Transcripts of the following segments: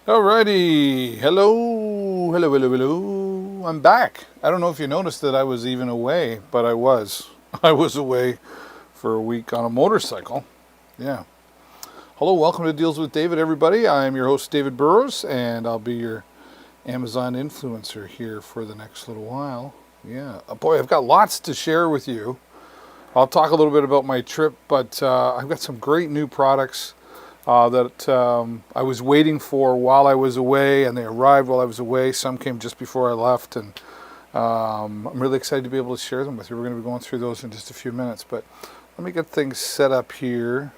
Alrighty, hello. I'm back. I don't know if you noticed that I was even away, but I was. I was away for a week on a motorcycle. Yeah. Hello, welcome to Deals with David, everybody. I'm your host, David Burrows, and I'll be your Amazon influencer here for the next little while. Yeah. Boy, I've got lots to share with you. I'll talk a little bit about my trip, but I've got some great new products that I was waiting for while I was away, and they arrived while I was away. Some came just before I left, and I'm really excited to be able to share them with you. We're going to be going through those in just a few minutes, but let me get things set up here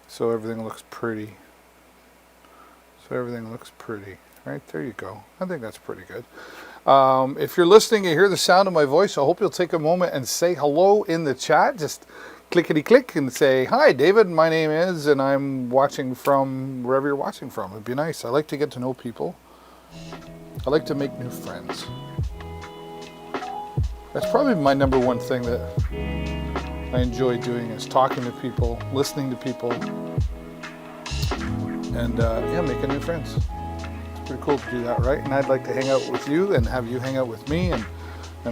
so everything looks pretty. Right, there you go. I think that's pretty good. If you're listening and you hear the sound of my voice, I hope you'll take a moment and say hello in the chat. Just clickety-click and say, hi, David, my name is, and I'm watching from wherever you're watching from. It'd be nice. I like to get to know people. I like to make new friends. That's probably my number one thing that I enjoy doing, is talking to people, listening to people, and making new friends. It's pretty cool to do that, right? And I'd like to hang out with you and have you hang out with me and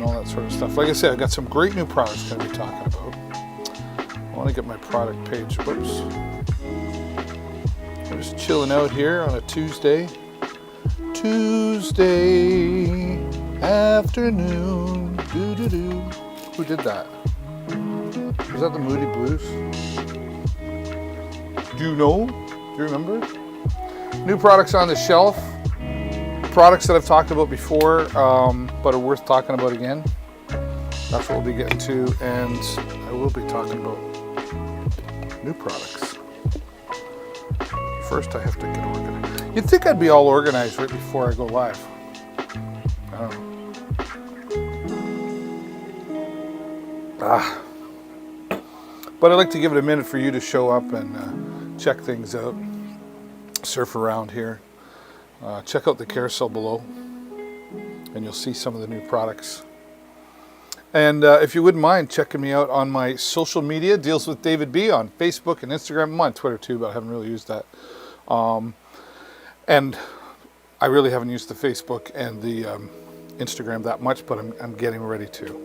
all that sort of stuff. Like I said, I've got some great new products going to be talking about. I want to get my product page. Whoops. I'm just chilling out here on a Tuesday afternoon. Doo-doo-doo. Who did that? Was that the Moody Blues? Do you know? Do you remember? New products on the shelf. Products that I've talked about before, but are worth talking about again. That's what we'll be getting to, and I will be talking about new products. First, I have to get organized. You'd think I'd be all organized right before I go live. I don't know. But I'd like to give it a minute for you to show up and check things out, surf around here. Check out the carousel below, and you'll see some of the new products. And if you wouldn't mind checking me out on my social media, Deals with David B, on Facebook and Instagram. I'm on Twitter too, but I haven't really used that. And I really haven't used the Facebook and the Instagram that much, but I'm getting ready to.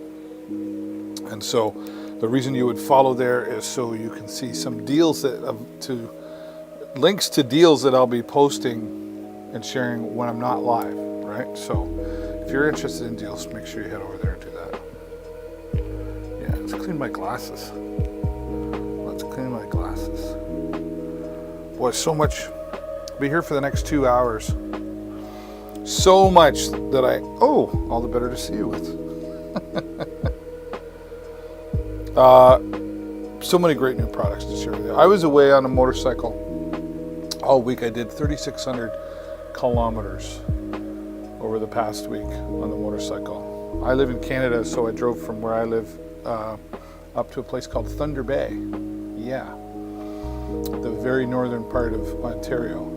And so the reason you would follow there is so you can see some deals links to deals that I'll be posting and sharing when I'm not live, right? So if you're interested in deals, make sure you head over there and do that. Yeah, let's clean my glasses. Boy, so much. I'll be here for the next 2 hours. So much that all the better to see you with. So many great new products to share with you. I was away on a motorcycle all week. I did 3,600 kilometers over the past week on the motorcycle. I live in Canada, so I drove from where I live up to a place called Thunder Bay. Yeah, the very northern part of Ontario,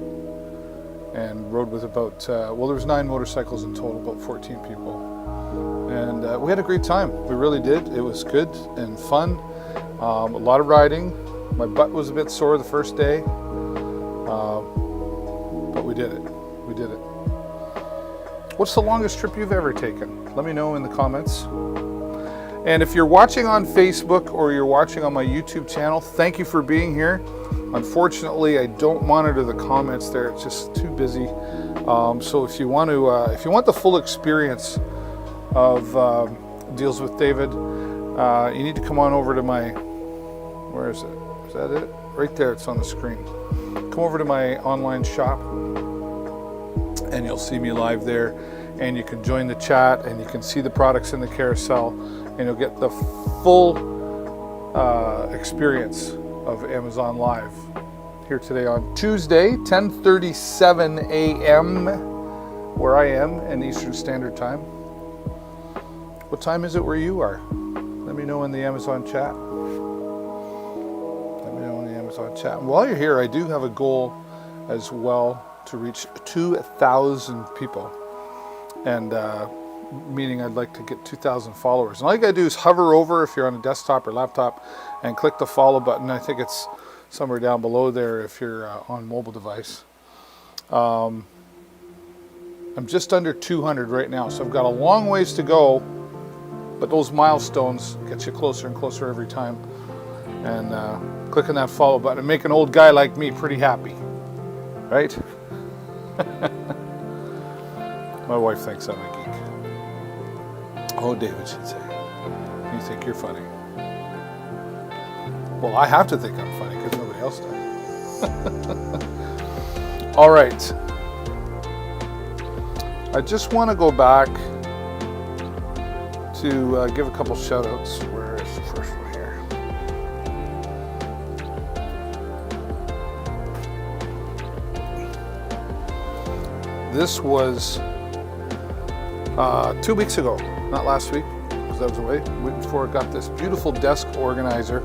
and rode with about there was 9 motorcycles in total, about 14 people, and we had a great time. We really did. It was good and fun. A lot of riding. My butt was a bit sore the first day, but we did it. What's the longest trip you've ever taken? Let me know in the comments. And if you're watching on Facebook or you're watching on my YouTube channel, thank you for being here. Unfortunately, I don't monitor the comments there. It's just too busy. So if you want the full experience of Deals with David, you need to come on over to my, where is it? Is that it? Right there, it's on the screen. Come over to my online shop and you'll see me live there, and you can join the chat and you can see the products in the carousel, and you'll get the full experience of Amazon Live here today on Tuesday, 10:37 a.m. where I am in Eastern Standard Time. What time is it where you are? Let me know in the Amazon chat. Let me know in the Amazon chat. And while you're here, I do have a goal as well to reach 2,000 people, and meaning I'd like to get 2,000 followers. And all you gotta do is hover over, if you're on a desktop or laptop, and click the follow button. I think it's somewhere down below there if you're on mobile device. I'm just under 200 right now, so I've got a long ways to go, but those milestones get you closer and closer every time. And clicking that follow button and make an old guy like me pretty happy, right? My wife thinks I'm a geek. Oh, David should say, you think you're funny. Well, I have to think I'm funny because nobody else does. All right. I just want to go back to give a couple shout outs. Where is the first one here? This was 2 weeks ago, not last week, because I was away. The week before, I got this beautiful desk organizer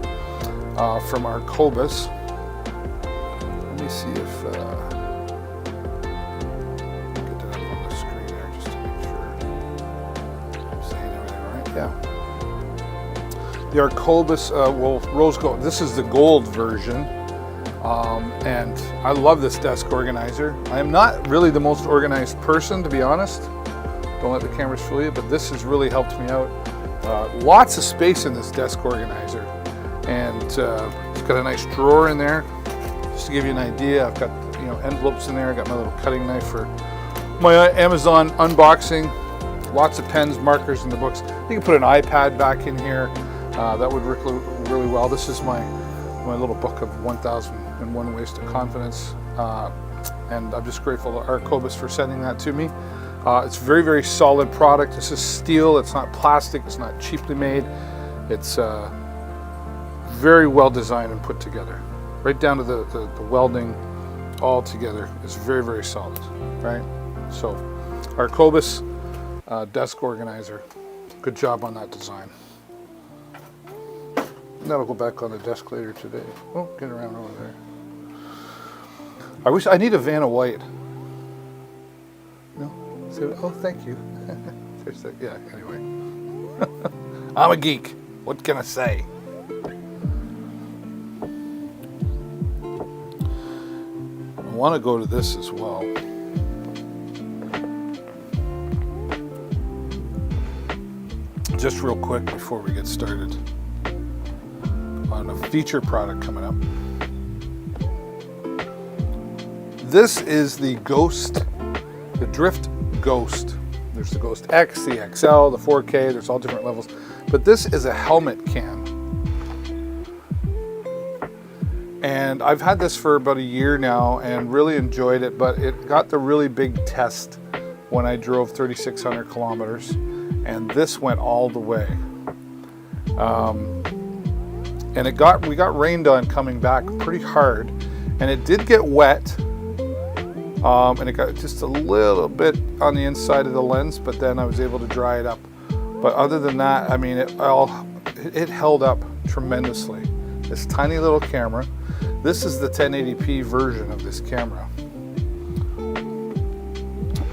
from Arcobus. Let me see if get that up on the screen there just to make sure I'm saying everything right. Yeah. The Arcobus, rose gold. This is the gold version. And I love this desk organizer. I am not really the most organized person, to be honest. Don't let the cameras fool you, but this has really helped me out. Lots of space in this desk organizer, and it's got a nice drawer in there. Just to give you an idea, I've got envelopes in there. I got my little cutting knife for my Amazon unboxing. Lots of pens, markers, and the books. You can put an iPad back in here. That would work really well. This is my little book of 1001 Ways to Confidence, and I'm just grateful to Arcobus for sending that to me. It's a very, very solid product. This is steel. It's not plastic. It's not cheaply made. It's very well designed and put together, right down to the welding. All together is very, very solid, right? So, Arcobus desk organizer. Good job on that design. That'll go back on the desk later today. Oh, get around over there. I need a Vanna White. No? Oh, thank you. Yeah, anyway. I'm a geek. What can I say? I want to go to this as well. Just real quick before we get started on a feature product coming up. This is the Ghost, the Drift Ghost. There's the Ghost X, the XL, the 4K, there's all different levels. But this is a helmet cam. And I've had this for about a year now and really enjoyed it, but it got the really big test when I drove 3,600 kilometers, and this went all the way. And we got rained on coming back pretty hard, and it did get wet, and it got just a little bit on the inside of the lens, but then I was able to dry it up. But other than that, I mean, it held up tremendously. This tiny little camera. This is the 1080p version of this camera.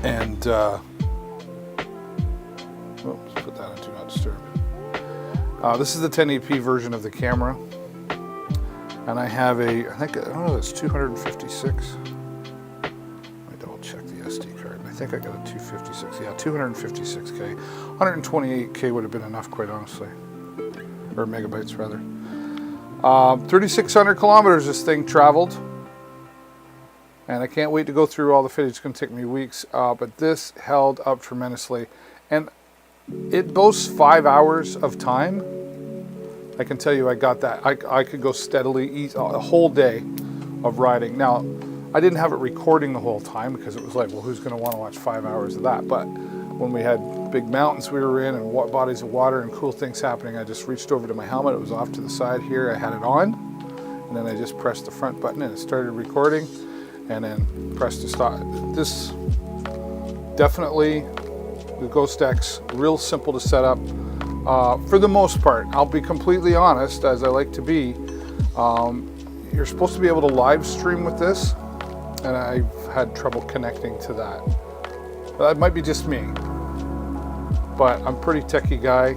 And, let's put that on Do Not Disturb. This is the 1080p version of the camera. And I have I don't know, it's 256. Let me double check the SD card. I think I got a 256. Yeah, 256K. 128K would have been enough, quite honestly. Or megabytes, rather. 3,600 kilometers this thing traveled. And I can't wait to go through all the footage. It's going to take me weeks. But this held up tremendously. And it boasts 5 hours of time. I can tell you I got that. I could go steadily a whole day of riding. Now, I didn't have it recording the whole time because it was like, well, who's going to want to watch 5 hours of that? But when we had big mountains we were in and bodies of water and cool things happening, I just reached over to my helmet. It was off to the side here. I had it on. And then I just pressed the front button and it started recording. And then pressed to stop. This definitely, the Ghost X, real simple to set up. For the most part, I'll be completely honest, as I like to be. You're supposed to be able to live stream with this, and I've had trouble connecting to that. That might be just me, but I'm a pretty techie guy.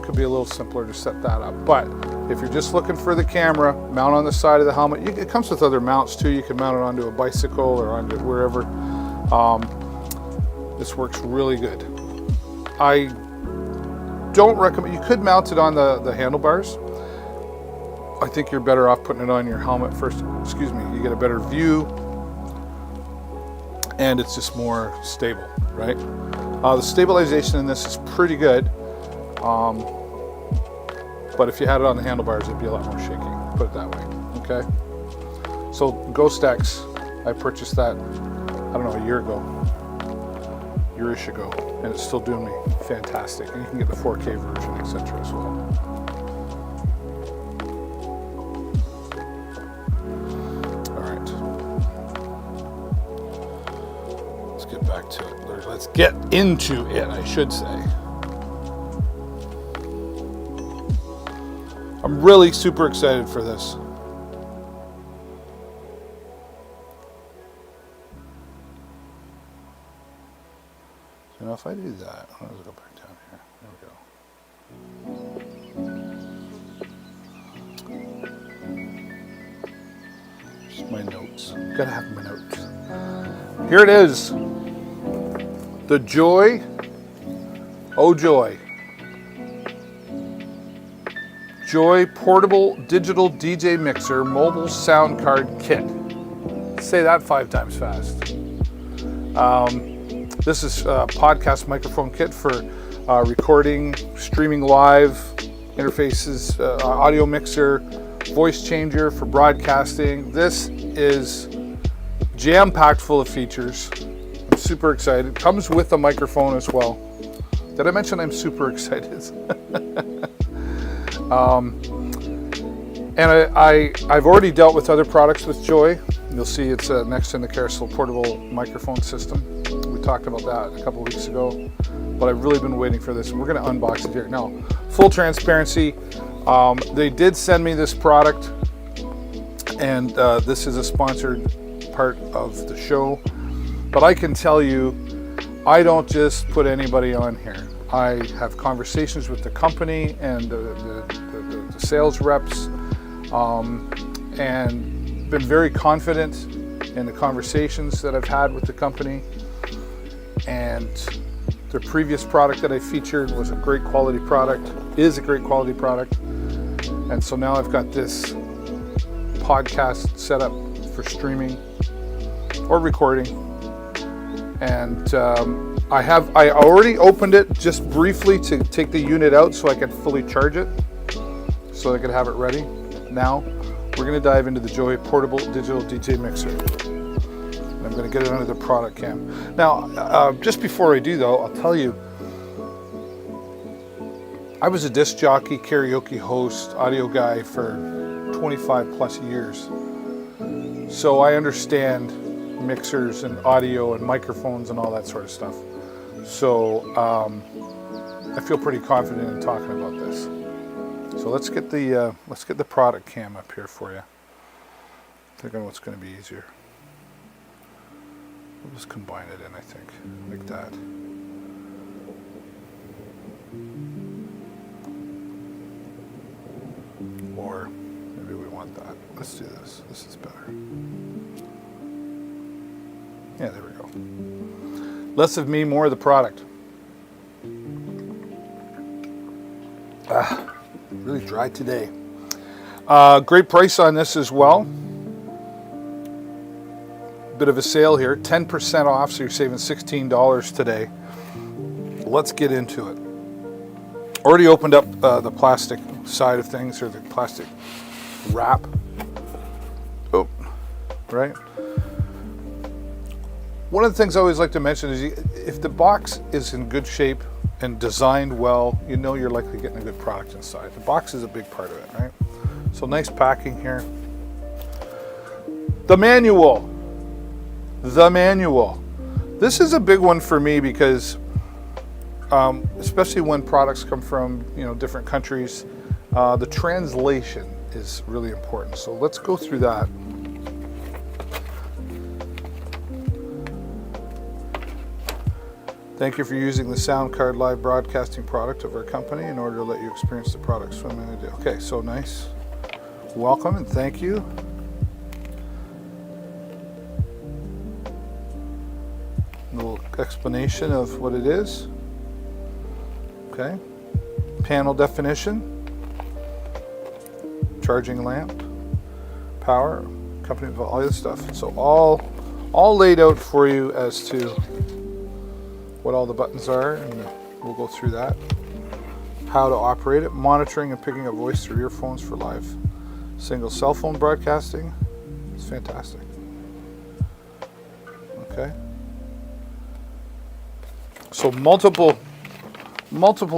Could be a little simpler to set that up. But if you're just looking for the camera, mount on the side of the helmet. It comes with other mounts too. You can mount it onto a bicycle or onto wherever. This works really good. I don't recommend, you could mount it on the handlebars. I think you're better off putting it on your helmet first. Excuse me, you get a better view and it's just more stable, right? The stabilization in this is pretty good. But if you had it on the handlebars, it'd be a lot more shaky, put it that way, okay? So Ghost X, I purchased that, I don't know, a year-ish ago, and it's still doing me fantastic. And you can get the 4K version, etc. as well. All right. Let's get back to it. Let's get into it, I should say. I'm really super excited for this. So now if I do that, let's go back down here. There we go. Just my notes. Gotta have my notes. Here it is. The Joy. Oh joy. Joy Portable Digital DJ Mixer Mobile Sound Card Kit. Say that 5 times fast. This is a podcast microphone kit for recording, streaming live, interfaces, audio mixer, voice changer for broadcasting. This is jam-packed full of features. I'm super excited. Comes with a microphone as well. Did I mention I'm super excited? And I've already dealt with other products with Joy. You'll see it's next in the Carousel portable microphone system. We talked about that a couple of weeks ago, but I've really been waiting for this, and we're going to unbox it here. Now, full transparency, they did send me this product, and this is a sponsored part of the show, but I can tell you, I don't just put anybody on here. I have conversations with the company and the sales reps, and been very confident in the conversations that I've had with the company. And their previous product that I featured was a great quality product, is a great quality product. And so now I've got this podcast set up for streaming or recording. And I already opened it just briefly to take the unit out so I could fully charge it, so I could have it ready. Now we're going to dive into the Joy Portable Digital DJ Mixer. And I'm going to get it under the product cam. Now, just before I do though, I'll tell you, I was a disc jockey, karaoke host, audio guy for 25 plus years. So I understand mixers and audio and microphones and all that sort of stuff. So I feel pretty confident in talking about this. So let's get the product cam up here for you. Thinking what's going to be easier. We'll just combine it in, I think, like that. Or maybe we want that. Let's do this. This is better. Yeah, there we go. Less of me, more of the product. Really dry today. Great price on this as well. Bit of a sale here, 10% off, so you're saving $16 today. Let's get into it. Already opened up the plastic side of things, or the plastic wrap. Oh, right. One of the things I always like to mention is if the box is in good shape and designed well, you know you're likely getting a good product inside. The box is a big part of it, right? So nice packing here. The manual. This is a big one for me because especially when products come from different countries, the translation is really important. So let's go through that. Thank you for using the Sound Card live broadcasting product of our company in order to let you experience the product swimming in a day. Okay, so nice. Welcome and thank you. A little explanation of what it is. Okay. Panel definition. Charging lamp. Power. Company with all this stuff. So all laid out for you as to what all the buttons are, and we'll go through that. How to operate it. Monitoring and picking up voice through earphones for live single cell phone broadcasting. It's fantastic. Okay. So multiple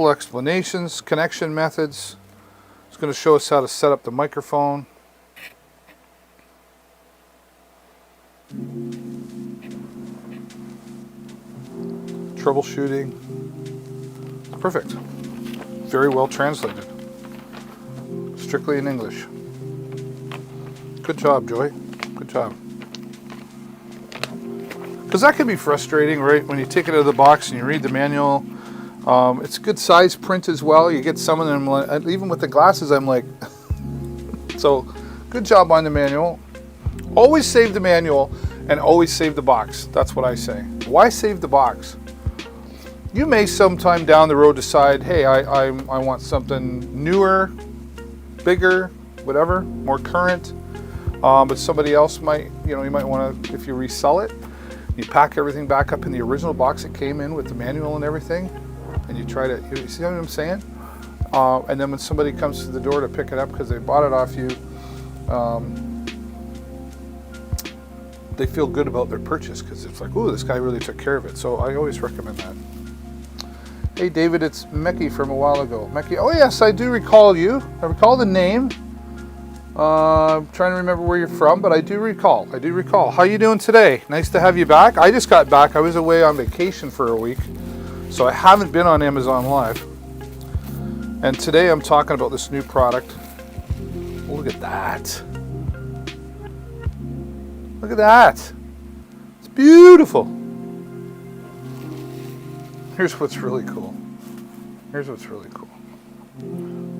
explanations, connection methods. It's going to show us how to set up the microphone. Troubleshooting. Perfect. Very well translated. Strictly in English. Good job, Joy. Good job. Because that can be frustrating, right? When you take it out of the box and you read the manual. It's a good size print as well. You get some of them, even with the glasses, I'm like, so good job on the manual. Always save the manual and always save the box. That's what I say. Why save the box? You may sometime down the road decide, hey, I want something newer, bigger, whatever, more current. But somebody else might, you might want to, if you resell it, you pack everything back up in the original box it came in with the manual and everything, and you try to, you see what I'm saying? And then when somebody comes to the door to pick it up because they bought it off you, they feel good about their purchase because it's like, oh, this guy really took care of it. So I always recommend that. Hey David, it's Mecky from a while ago. Mecky, oh yes, I do recall you. I recall the name. I'm trying to remember where you're from, but I do recall. How you doing today? Nice to have you back. I just got back. I was away on vacation for a week, so I haven't been on Amazon Live. And today I'm talking about this new product. Oh, look at that. Look at that. It's beautiful. Here's what's really cool.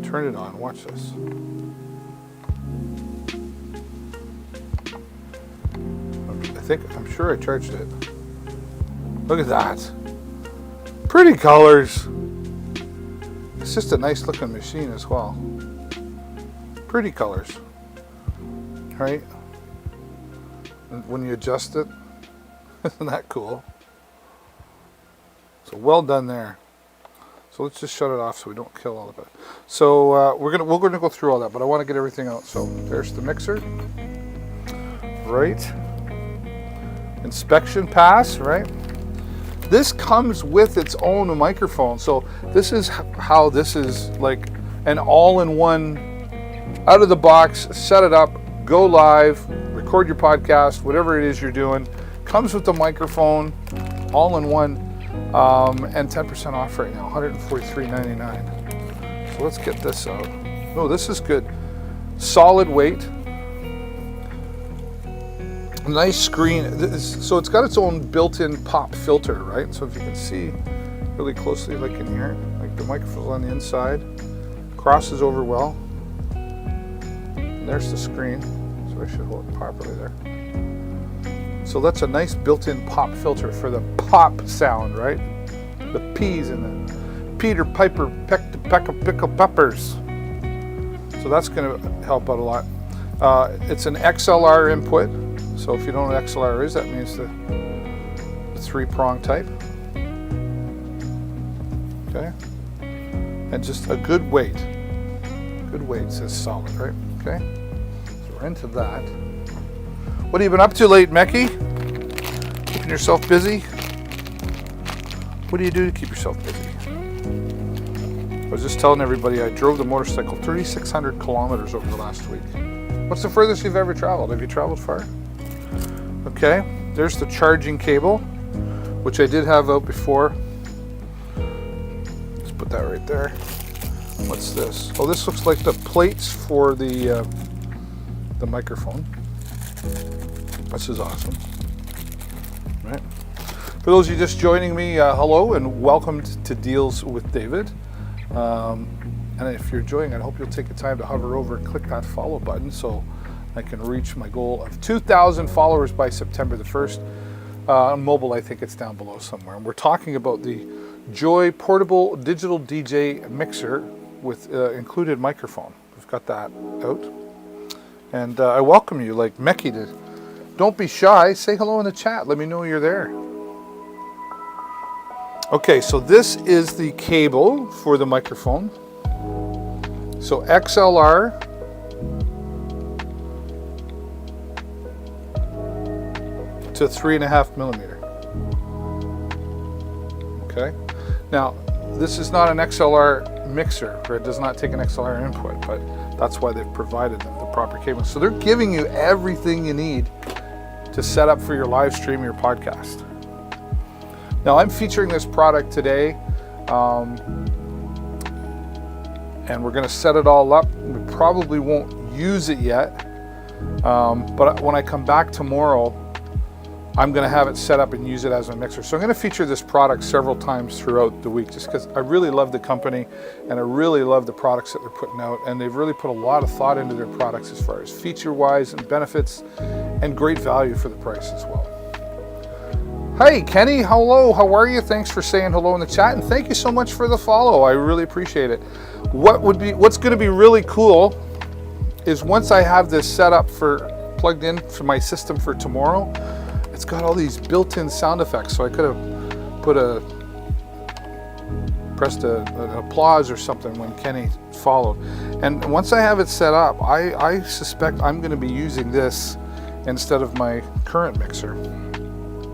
Turn it on. Watch this. I'm sure I charged it. Look at that. Pretty colors. It's just a nice looking machine as well. Pretty colors. Right? And when you adjust it, isn't that cool? So well done there. So let's just shut it off so we don't kill all of it. So we're gonna go through all that, but I want to get everything out. So there's the mixer. Right. Inspection pass, right? This comes with its own microphone. So this is how this is like an all-in-one, out of the box, set it up, go live, record your podcast, whatever it is you're doing. Comes with the microphone, all-in-one, and 10% off right now, $143.99. So let's get this out. Oh, this is good. Solid weight. Nice screen. So it's got its own built-in pop filter, right? So if you can see really closely, like in here, like the microphone's on the inside, crosses over well. And there's the screen. So I should hold it properly there. So that's a nice built-in pop filter for the pop sound, right? The P's in the Peter Piper Peck to Peck of Pickle Peppers. So that's going to help out a lot. It's an XLR input. So if you don't know what XLR is, that means the 3-prong type. Okay. And just a good weight. Good weight says solid, right? Okay. So we're into that. What have you been up to late, Mecky? Keeping yourself busy? What do you do to keep yourself busy? I was just telling everybody I drove the motorcycle 3,600 kilometers over the last week. What's the furthest you've ever traveled? Have you traveled far? Okay, there's the charging cable, which I did have out before. Let's put that right there. What's this? Oh, this looks like the plates for the microphone. This is awesome. Right. For those of you just joining me, hello and welcome to Deals with David. And if you're enjoying it, I hope you'll take the time to hover over and click that follow button so I can reach my goal of 2,000 followers by September the 1st. On mobile, I think it's down below somewhere. And we're talking about the Joy portable digital DJ mixer with included microphone. We've got that out. And I welcome you, like Mecky, to don't be shy. Say hello in the chat. Let me know you're there. Okay, so this is the cable for the microphone. So XLR to 3.5 millimeter. Okay. Now, this is not an XLR mixer, or it does not take an XLR input, but that's why they've provided the proper cable. So they're giving you everything you need to set up for your live stream, your podcast. Now I'm featuring this product today, and we're going to set it all up. We probably won't use it yet, but when I come back tomorrow, I'm going to have it set up and use it as a mixer. So I'm going to feature this product several times throughout the week just because I really love the company and I really love the products that they're putting out, and they've really put a lot of thought into their products as far as feature-wise and benefits and great value for the price as well. Hey Kenny, hello, how are you? Thanks for saying hello in the chat, and thank you so much for the follow. I really appreciate it. What's going to be really cool is once I have this set up plugged in for my system for tomorrow, it's got all these built-in sound effects. So I could have pressed an applause or something when Kenny followed. And once I have it set up, I suspect I'm going to be using this instead of my current mixer,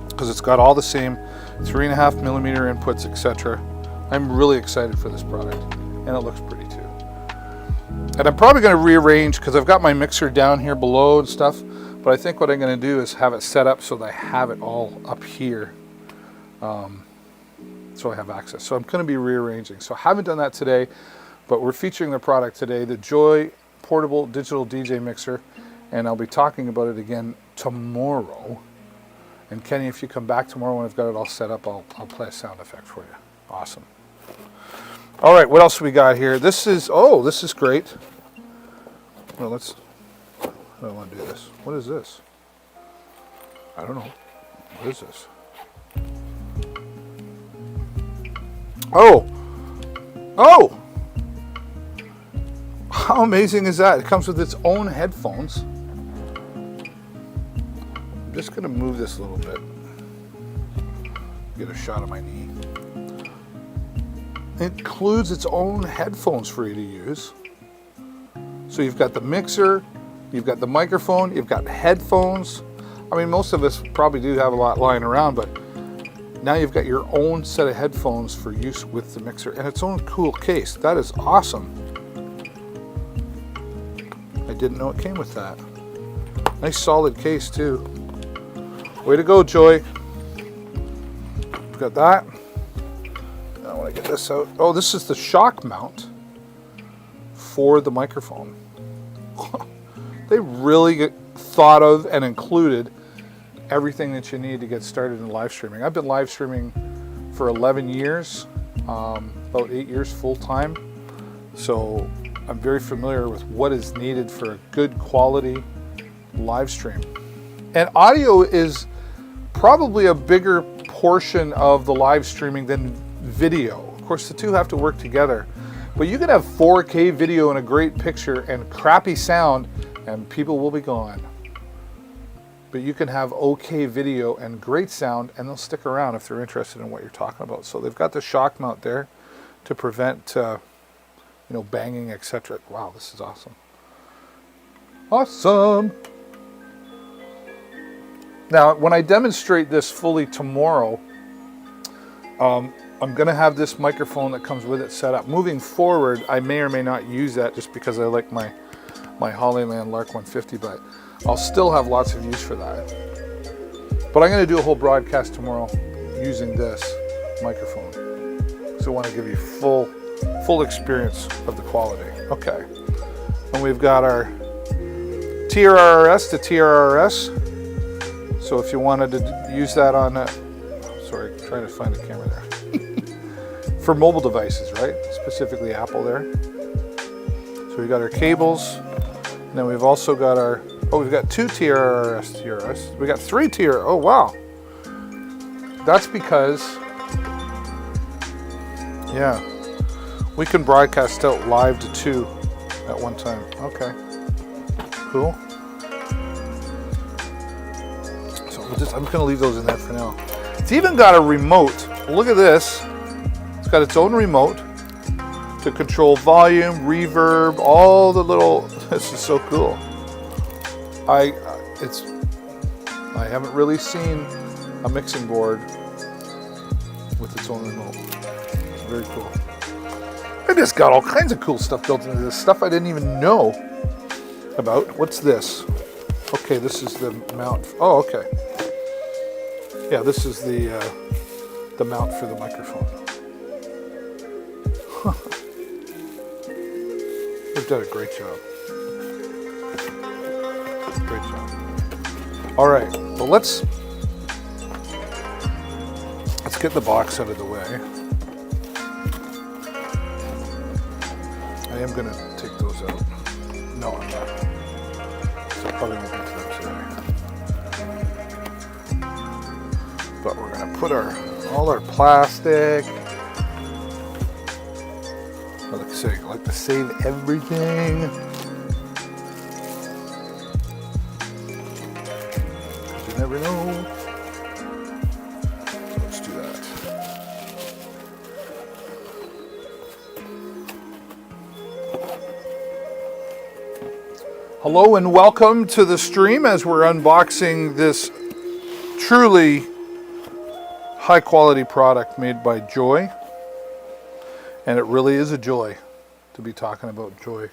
because it's got all the same 3.5 millimeter inputs, etc. I'm really excited for this product, and it looks pretty too. And I'm probably going to rearrange, because I've got my mixer down here below and stuff, but I think what I'm going to do is have it set up so that I have it all up here, so I have access. So I'm going to be rearranging. So I haven't done that today, but we're featuring the product today, the Joy portable digital DJ mixer, and I'll be talking about it again tomorrow. And Kenny, if you come back tomorrow when I've got it all set up, I'll play a sound effect for you. Awesome. All right, what else we got here? This is great. Well, I don't want to do this. What is this? I don't know. What is this? Oh! How amazing is that? It comes with its own headphones. I'm just going to move this a little bit. Get a shot of my knee. It includes its own headphones for you to use. So you've got the mixer, you've got the microphone, you've got headphones. I mean, most of us probably do have a lot lying around, but now you've got your own set of headphones for use with the mixer and its own cool case. That is awesome. I didn't know it came with that. Nice solid case too. Way to go, Joy. We've got that. I want to get this out. Oh, this is the shock mount for the microphone. They really thought of and included everything that you need to get started in live streaming. I've been live streaming for 11 years, about 8 years full time. So I'm very familiar with what is needed for a good quality live stream. And audio is probably a bigger portion of the live streaming than video. Of course, the two have to work together. But you can have 4K video and a great picture and crappy sound, and people will be gone. But you can have okay video and great sound, and they'll stick around if they're interested in what you're talking about. So they've got the shock mount there to prevent, banging, etc. Wow, this is awesome. Awesome. Now, when I demonstrate this fully tomorrow, I'm going to have this microphone that comes with it set up. Moving forward, I may or may not use that just because I like my Hollyland Lark 150, but I'll still have lots of use for that. But I'm going to do a whole broadcast tomorrow using this microphone. So I want to give you full experience of the quality. Okay. And we've got our TRRS to TRRS. So if you wanted to use that on, sorry, trying to find a camera there. For mobile devices, right? Specifically Apple there. So we've got our cables, and then we've also got our, we've got two TRRS. We got three oh wow. That's because, yeah, we can broadcast out live to two at one time. Okay, cool. So I'm just gonna leave those in there for now. It's even got a remote. Look at this. It's got its own remote to control volume, reverb, all the little, this is so cool. I haven't really seen a mixing board with its own remote. It's very cool. I just got all kinds of cool stuff built into this, stuff I didn't even know about. What's this? Okay, this is the mount. Oh, okay. Yeah, this is the mount for the microphone. They've done a great job. Great job. All right, well let's get the box out of the way. I am going to take those out. No, I'm not. So I probably won't get to them today. But we're going to put all our plastic. I like to save everything. You never know. So let's do that. Hello and welcome to the stream as we're unboxing this truly high quality product made by Joy. And it really is a joy to be talking about Joy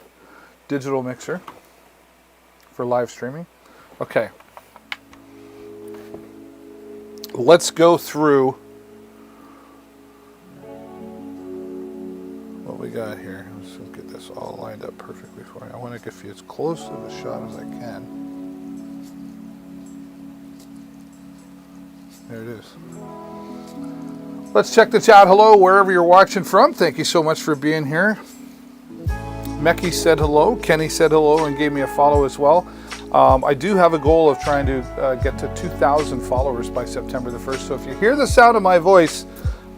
digital mixer for live streaming. Okay. Let's go through what we got here. Let's get this all lined up perfectly for you. I want to give you as close of a shot as I can. There it is. Let's check the chat. Hello, wherever you're watching from. Thank you so much for being here. Mecky said hello. Kenny said hello and gave me a follow as well. I do have a goal of trying to get to 2,000 followers by September the 1st. So if you hear the sound of my voice,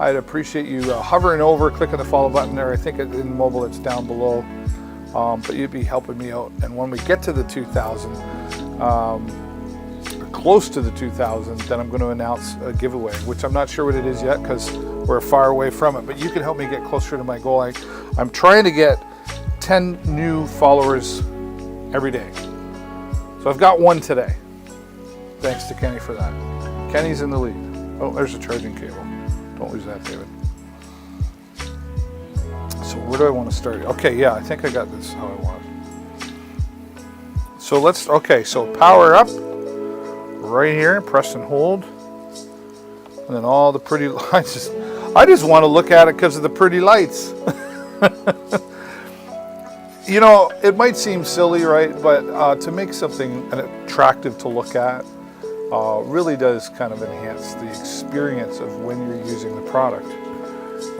I'd appreciate you hovering over, clicking the follow button there. I think in mobile it's down below. But you'd be helping me out. And when we get to the 2,000, close to the 2,000, then I'm going to announce a giveaway, which I'm not sure what it is yet because we're far away from it, but you can help me get closer to my goal. I'm trying to get 10 new followers every day. So I've got one today. Thanks to Kenny for that. Kenny's in the lead. Oh, there's a charging cable. Don't lose that, David. So where do I want to start? Okay, yeah, I think I got this how I want. So so power up. Right here, press and hold, and then all the pretty lights. I just want to look at it because of the pretty lights. You know, it might seem silly, right? But to make something attractive to look at really does kind of enhance the experience of when you're using the product.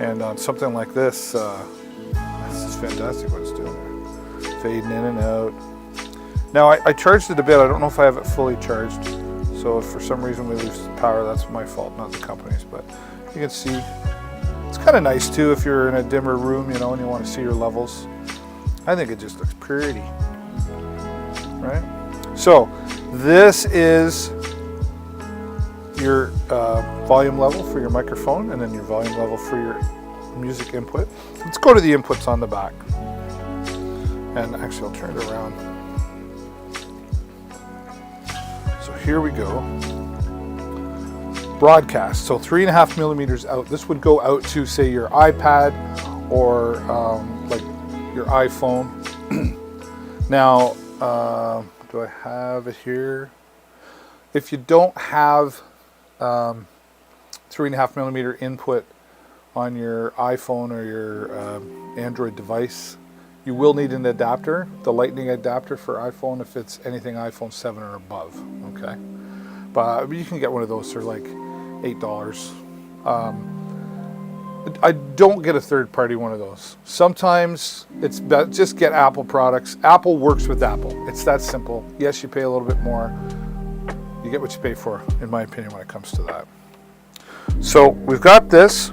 And on something like this, this is fantastic what it's doing there. Fading in and out. Now I charged it a bit. I don't know if I have it fully charged. So if for some reason we lose power, that's my fault, not the company's. But you can see it's kind of nice too if you're in a dimmer room, you know, and you want to see your levels. I think it just looks pretty, right? So this is your volume level for your microphone, and then your volume level for your music input. Let's go to the inputs on the back. And actually I'll turn it around. So here we go. Broadcast, so 3.5 millimeters out. This would go out to, say, your iPad or like your iPhone. Now, do I have it here? If you don't have 3.5 millimeter input on your iPhone or your Android device, you will need an adapter, the lightning adapter for iPhone if it's anything iPhone 7 or above, okay? But you can get one of those for like $8. I don't get a third-party one of those. Sometimes it's just get Apple products. Apple works with Apple. It's that simple. Yes, you pay a little bit more. You get what you pay for, in my opinion, when it comes to that. So we've got this.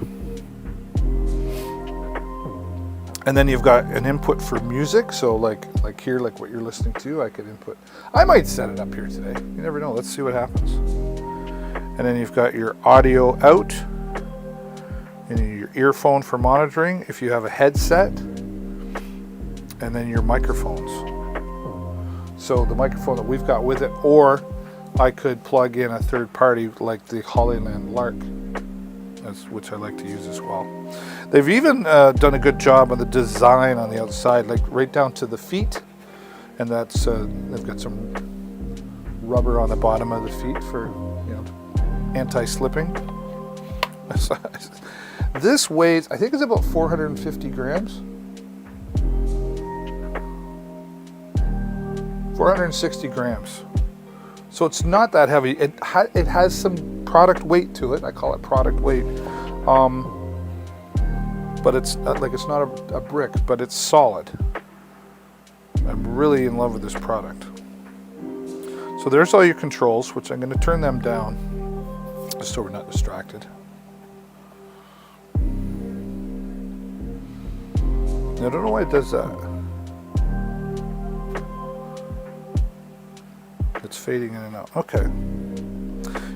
And then you've got an input for music. So like here, like what you're listening to, I could input. I might set it up here today. You never know. Let's see what happens. And then you've got your audio out. And your earphone for monitoring if you have a headset. And then your microphones. So the microphone that we've got with it, or I could plug in a third party like the Hollyland Lark, which I like to use as well. They've even done a good job on the design on the outside, like right down to the feet, and that's they've got some rubber on the bottom of the feet for, you know, anti-slipping. This weighs, I think it's about 450 grams. 460 grams. So it's not that heavy. It has some product weight to it. I call it product weight. But it's not a brick, but it's solid. I'm really in love with this product. So there's all your controls, which I'm going to turn them down just so we're not distracted. I don't know why it does that. It's fading in and out. Okay.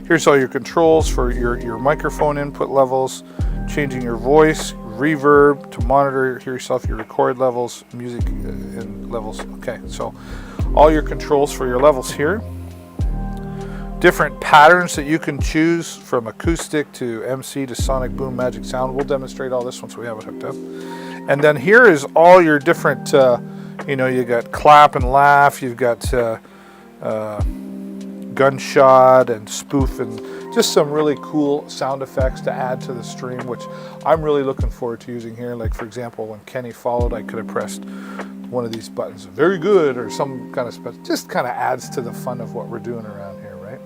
Here's all your controls for your microphone input levels, changing your voice, reverb to monitor, hear yourself, your record levels, music and levels. Okay, so all your controls for your levels here. Different patterns that you can choose from acoustic to MC to sonic boom, magic sound. We'll demonstrate all this once we have it hooked up. And then here is all your different, you know, you got clap and laugh, you've got gunshot and spoof, and just some really cool sound effects to add to the stream, which I'm really looking forward to using here. Like, for example, when Kenny followed, I could have pressed one of these buttons, very good, or some kind of special, just kind of adds to the fun of what we're doing around here, right?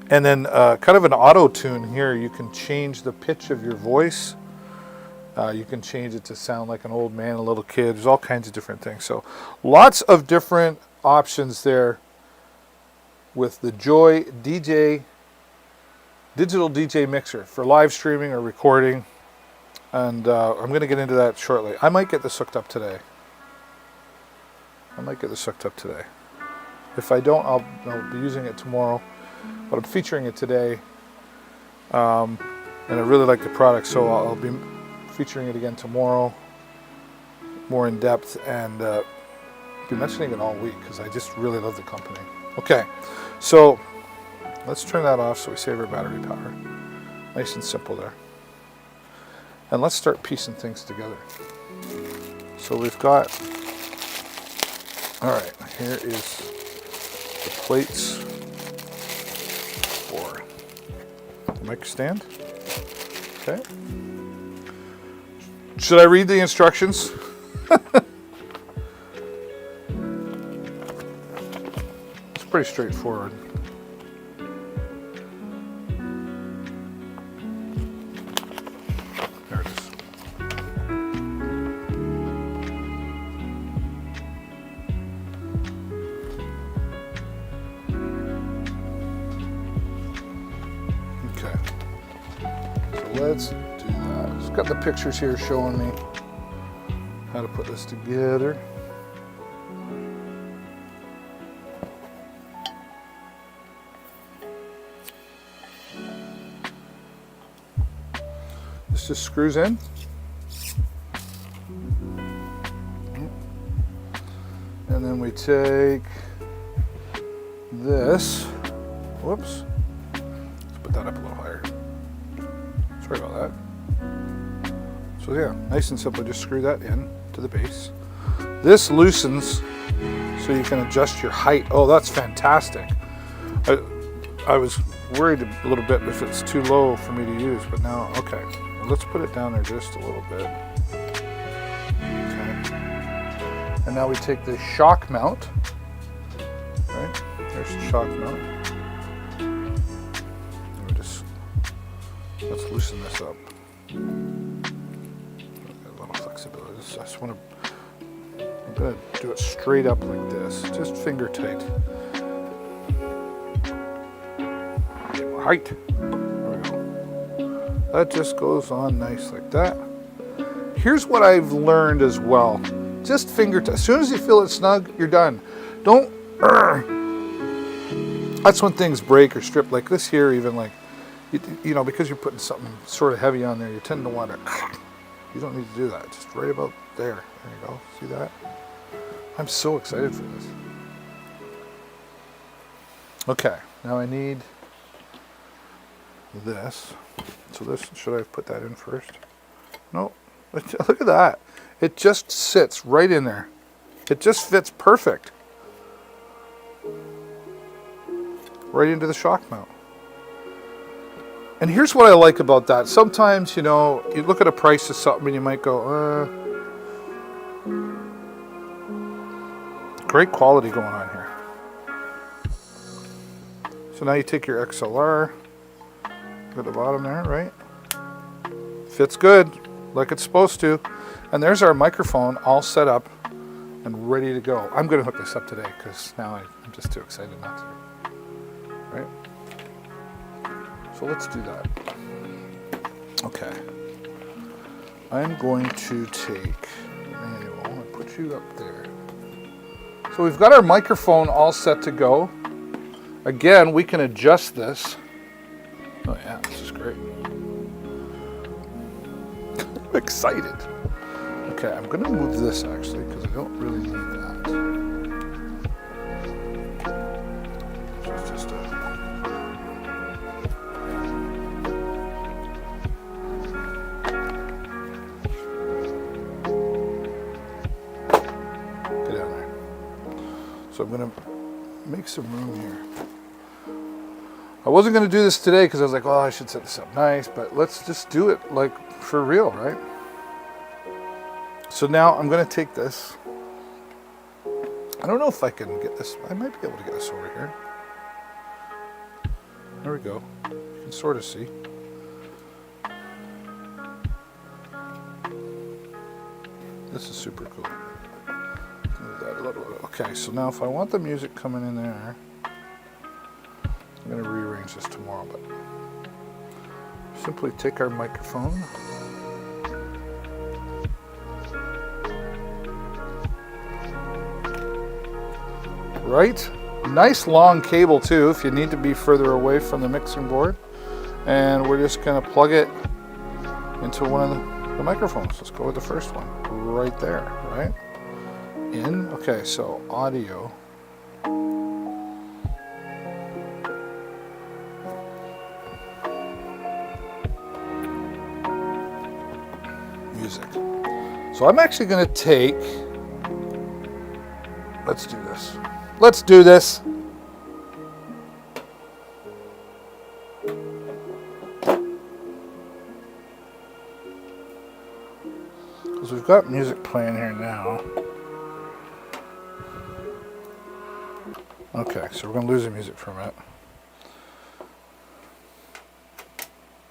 And then kind of an auto tune here. You can change the pitch of your voice. You can change it to sound like an old man, a little kid. There's all kinds of different things. So lots of different options there with the Joy DJ digital DJ mixer for live streaming or recording. And I'm going to get into that shortly. I might get this hooked up today. If I don't, I'll be using it tomorrow. But I'm featuring it today. And I really like the product, so I'll be featuring it again tomorrow, more in depth, and be mentioning it all week because I just really love the company. Okay, so let's turn that off so we save our battery power. Nice and simple there. And let's start piecing things together. So we've got, all right, here is the plates for the mic stand. Okay. Should I read the instructions? It's pretty straightforward. There it is. let's do that. It's got the pictures here showing me how to put this together. This just screws in. And then we take this. Whoops. Let's put that up a little higher. Sorry about that. So yeah, nice and simple. Just screw that in to the base. This loosens so you can adjust your height. Oh, that's fantastic. I was worried a little bit if it's too low for me to use, but now, okay. Well, let's put it down there just a little bit. Okay. And now we take the shock mount. Right? There's the shock mount. Let's loosen this up. A little flexibility. I just want to. I'm going to do it straight up like this, just finger tight. Get more height. There we go. That just goes on nice like that. Here's what I've learned as well. Just finger tight. As soon as you feel it snug, you're done. Don't. That's when things break or strip like this here. Even like. You know, because you're putting something sort of heavy on there, you tend to want to, you don't need to do that. Just right about there. There you go. See that? I'm so excited for this. Okay, now I need this. So this, should I have put that in first? No. Look at that. It just sits right in there. It just fits perfect. Right into the shock mount. And here's what I like about that. Sometimes, you know, you look at a price of something and you might go, great quality going on here. So now you take your XLR, at the bottom there, right? Fits good, like it's supposed to. And there's our microphone all set up and ready to go. I'm going to hook this up today because now I'm just too excited not to. Right? So let's do that. Okay. I'm going to take the manual and put you up there. So we've got our microphone all set to go. Again, we can adjust this. Oh yeah, this is great. I'm excited. Okay, I'm going to move this actually because I don't really need that. So it's just a... So I'm going to make some room here. I wasn't going to do this today because I was like, well, I should set this up nice, but let's just do it like for real, right? So now I'm going to take this. I don't know if I can get this. I might be able to get this over here. There we go. You can sort of see. This is super cool. Move that a little bit. Okay, so now if I want the music coming in there, I'm going to rearrange this tomorrow, but simply take our microphone. Right? Nice long cable too if you need to be further away from the mixing board. And we're just going to plug it into one of the microphones. Let's go with the first one. Right there, right? In. Okay, so audio. Music. So I'm actually going to take, let's do this. Let's do this. Because we've got music playing here now. Okay, so we're going to lose the music for a minute.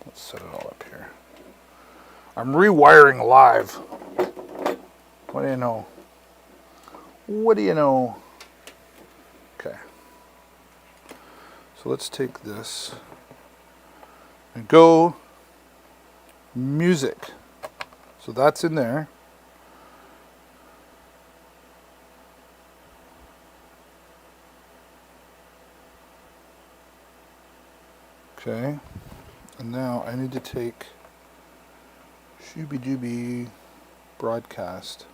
Let's set it all up here. I'm rewiring live. What do you know? What do you know? Okay. So let's take this and go music. So that's in there. Okay, and now I need to take Shooby Dooby broadcast.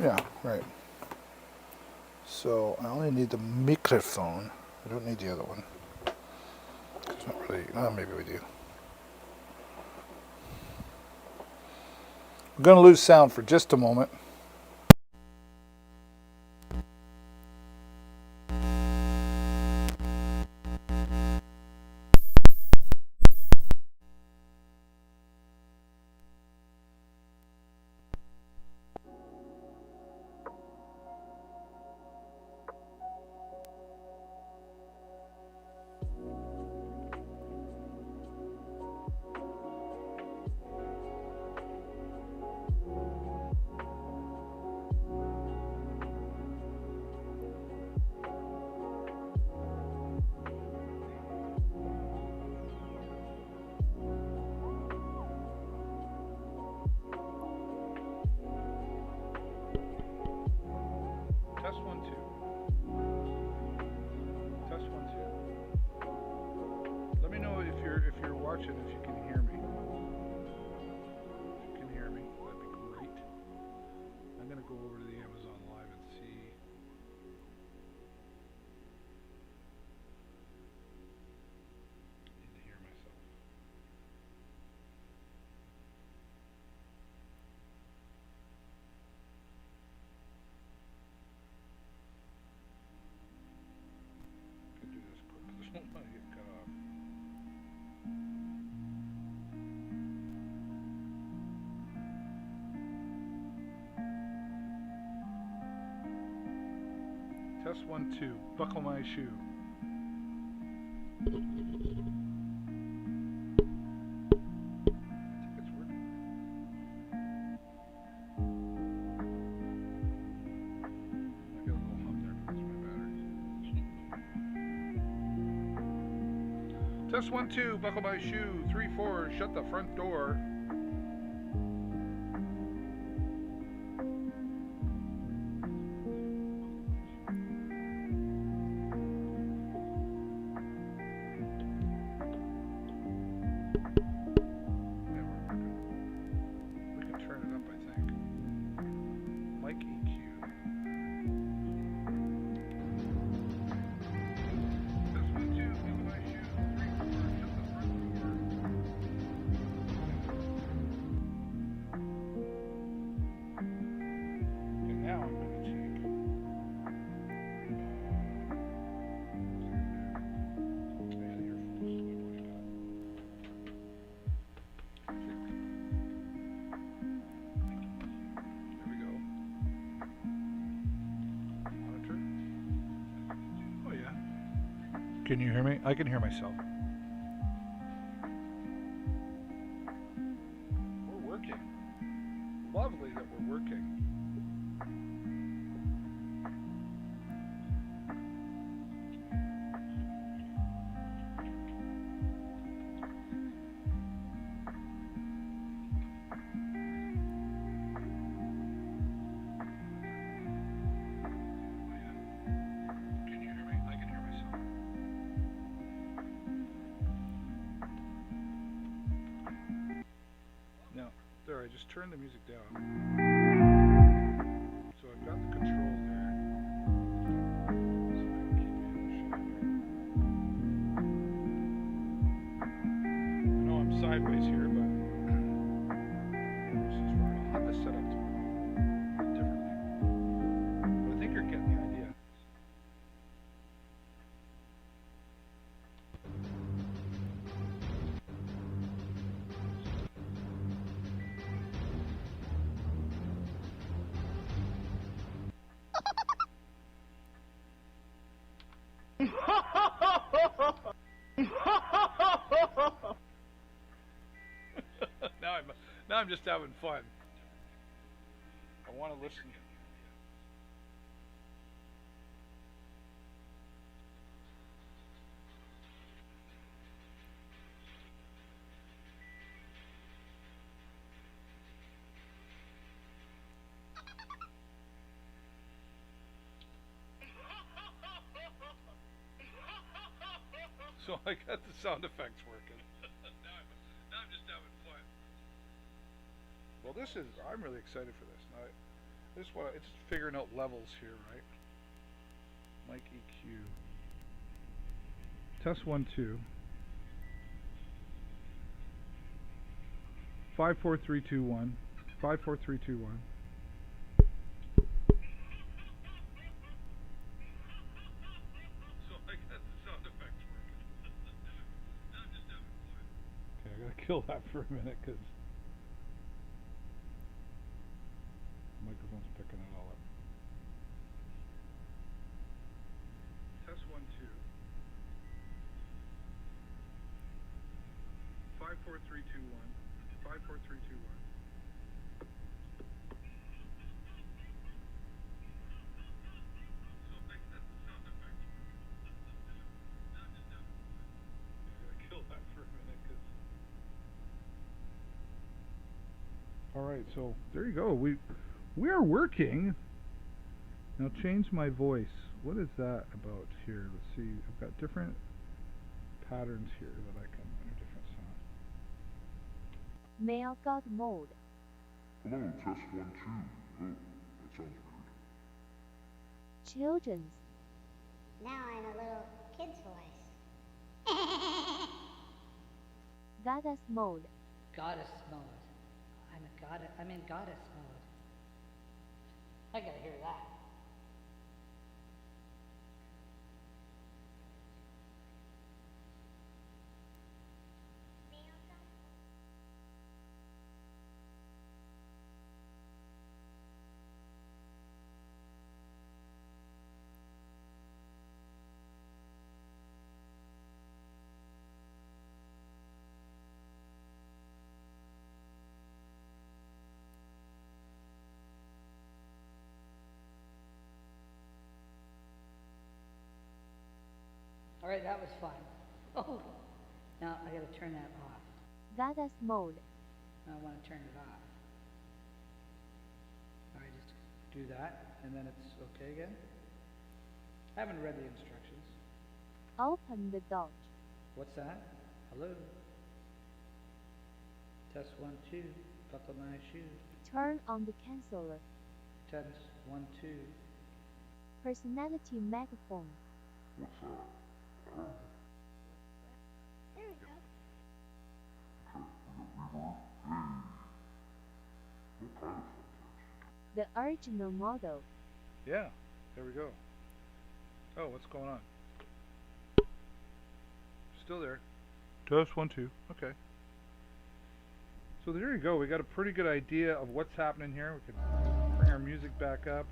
Yeah, right. So I only need the microphone. I don't need the other one. It's not really, well, maybe we do. We're going to lose sound for just a moment. Test 1, 2. Test 1, 2. Let me know if you're watching, if you can hear me. If you can hear me, that'd be great. I'm gonna go over to the Amazon Live and see. I need to hear myself. Could do this quick because I don't want to get cut off. Test 1, 2. Buckle my shoe. I think it's working. I got a little hum there because of my batteries. Test 1, 2. Buckle my shoe. 3, 4. Shut the front door. Can you hear me? I can hear myself. We're working. Lovely that we're working. There, I just turned the music down. So I've got the control there. So I can keep you in the shot here. I know I'm sideways here, but this is right. I'll have this set up differently. But I think you're getting the idea. Now I'm just having fun. I want to listen. So I got the sound effects working. now I'm just having fun. Well, I'm really excited for this. Now, it's figuring out levels here, right? Mic EQ. Test 1 2. 5 4 3 2 1. 5 4 3 2 1. So I got the sound effects working. now I'm just having fun. Okay, I gotta kill that for a minute because the microphone's picking it all up. Test 1 2. 5 4 3 2 1. 5 4 3 2 1. So I got the sound effects working. now I'm just having fun. I gotta kill that for a minute because. All right, so there you go. We are working. Now change my voice. What is that about here? Let's see. I've got different patterns here that I can enter different sound. Male God mode. Hello, test 1 2. Oh, that sounds weird. Children's. Now I'm a little kid's voice. Goddess mode. Goddess mode. I'm in goddess mode. I gotta hear that. All right, that was fun. Oh, now I gotta turn that off. Goddess mode. I want to turn it off. All right, just do that, and then it's okay again. I haven't read the instructions. Open the Dodge. What's that? Hello. Test 1 2. Buckle my shoes. Turn on the canceller. Test 1 2. Personality megaphone. What's that? There we go. The original model. Yeah, there we go. Oh, what's going on? Still there. Test 1 2. Okay. So there you go. We got a pretty good idea of what's happening here. We can bring our music back up.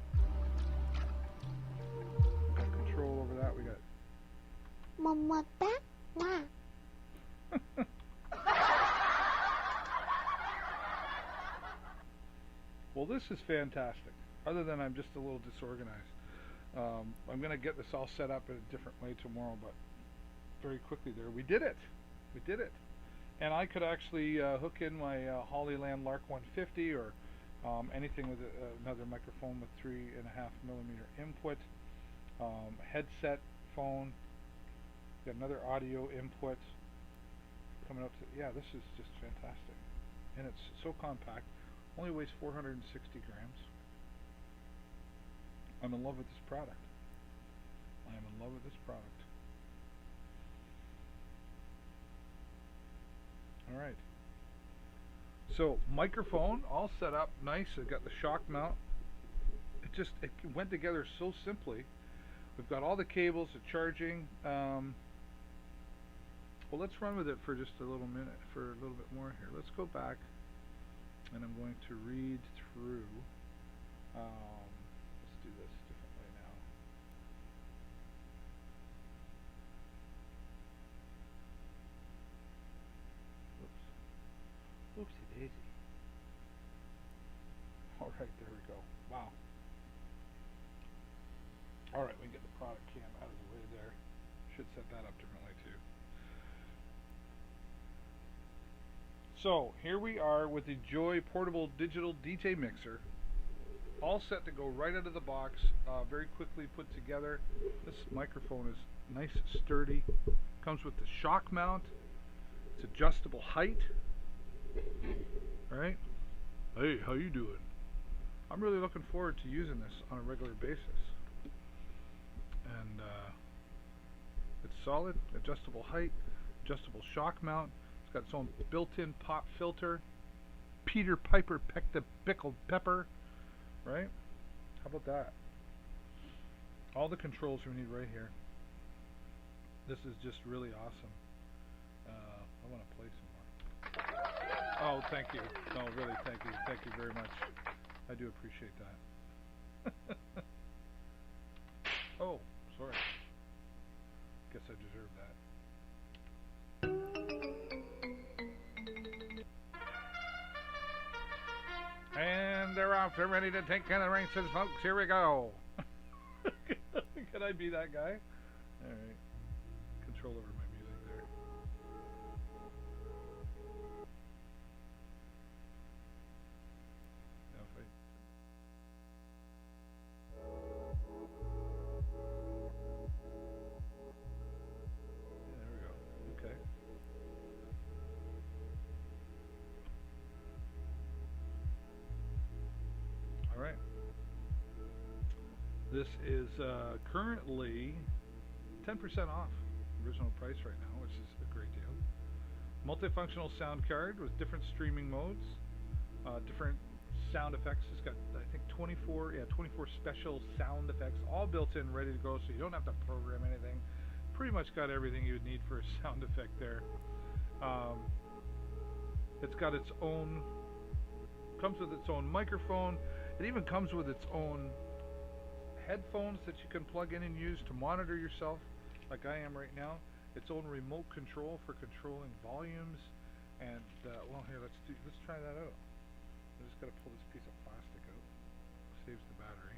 Got control over that. We got. Mama back now. Well, this is fantastic. Other than I'm just a little disorganized. I'm going to get this all set up in a different way tomorrow, but very quickly there, we did it. We did it. And I could actually hook in my Hollyland Lark 150 or anything with another microphone with 3.5mm input, headset phone, got another audio input coming up to, yeah, this is just fantastic. And it's so compact, only weighs 460 grams. I'm in love with this product. I am in love with this product. All right. So microphone all set up nice. I've got the shock mount. It went together so simply. We've got all the cables, the charging. Well, let's run with it for just a little minute, for a little bit more here. Let's go back, and I'm going to read through. Let's do this differently now. Oops. Oopsie daisy. All right, there we go. Wow. All right, we can get the product cam out of the way there. Should set that up differently too. So here we are with the Joy Portable Digital DJ Mixer, all set to go right out of the box, very quickly put together. This microphone is nice, sturdy. Comes with the shock mount. It's adjustable height. Right? Hey, how you doing? I'm really looking forward to using this on a regular basis. And it's solid, adjustable height, adjustable shock mount. It's got its own built-in pop filter. Peter Piper pickled pepper. Right? How about that? All the controls we need right here. This is just really awesome. I want to play some more. Oh, thank you. No, really, thank you. Thank you very much. I do appreciate that. Oh, sorry. Guess I deserve that. And they're off. They're ready to take care of the races, folks. Here we go. Can I be that guy? Alright. Control over my music there. Now if I... Yeah, there we go. Okay. Alright. This is currently 10% off original price right now, which is a great deal. Multifunctional sound card with different streaming modes, different sound effects. It's got, I think, 24 special sound effects, all built in, ready to go, so you don't have to program anything. Pretty much got everything you would need for a sound effect there. It's got its own, comes with its own microphone. It even comes with its own headphones that you can plug in and use to monitor yourself, like I am right now. Its own remote control for controlling volumes, and well, here, let's try that out. I just got to pull this piece of plastic out. Saves the battery.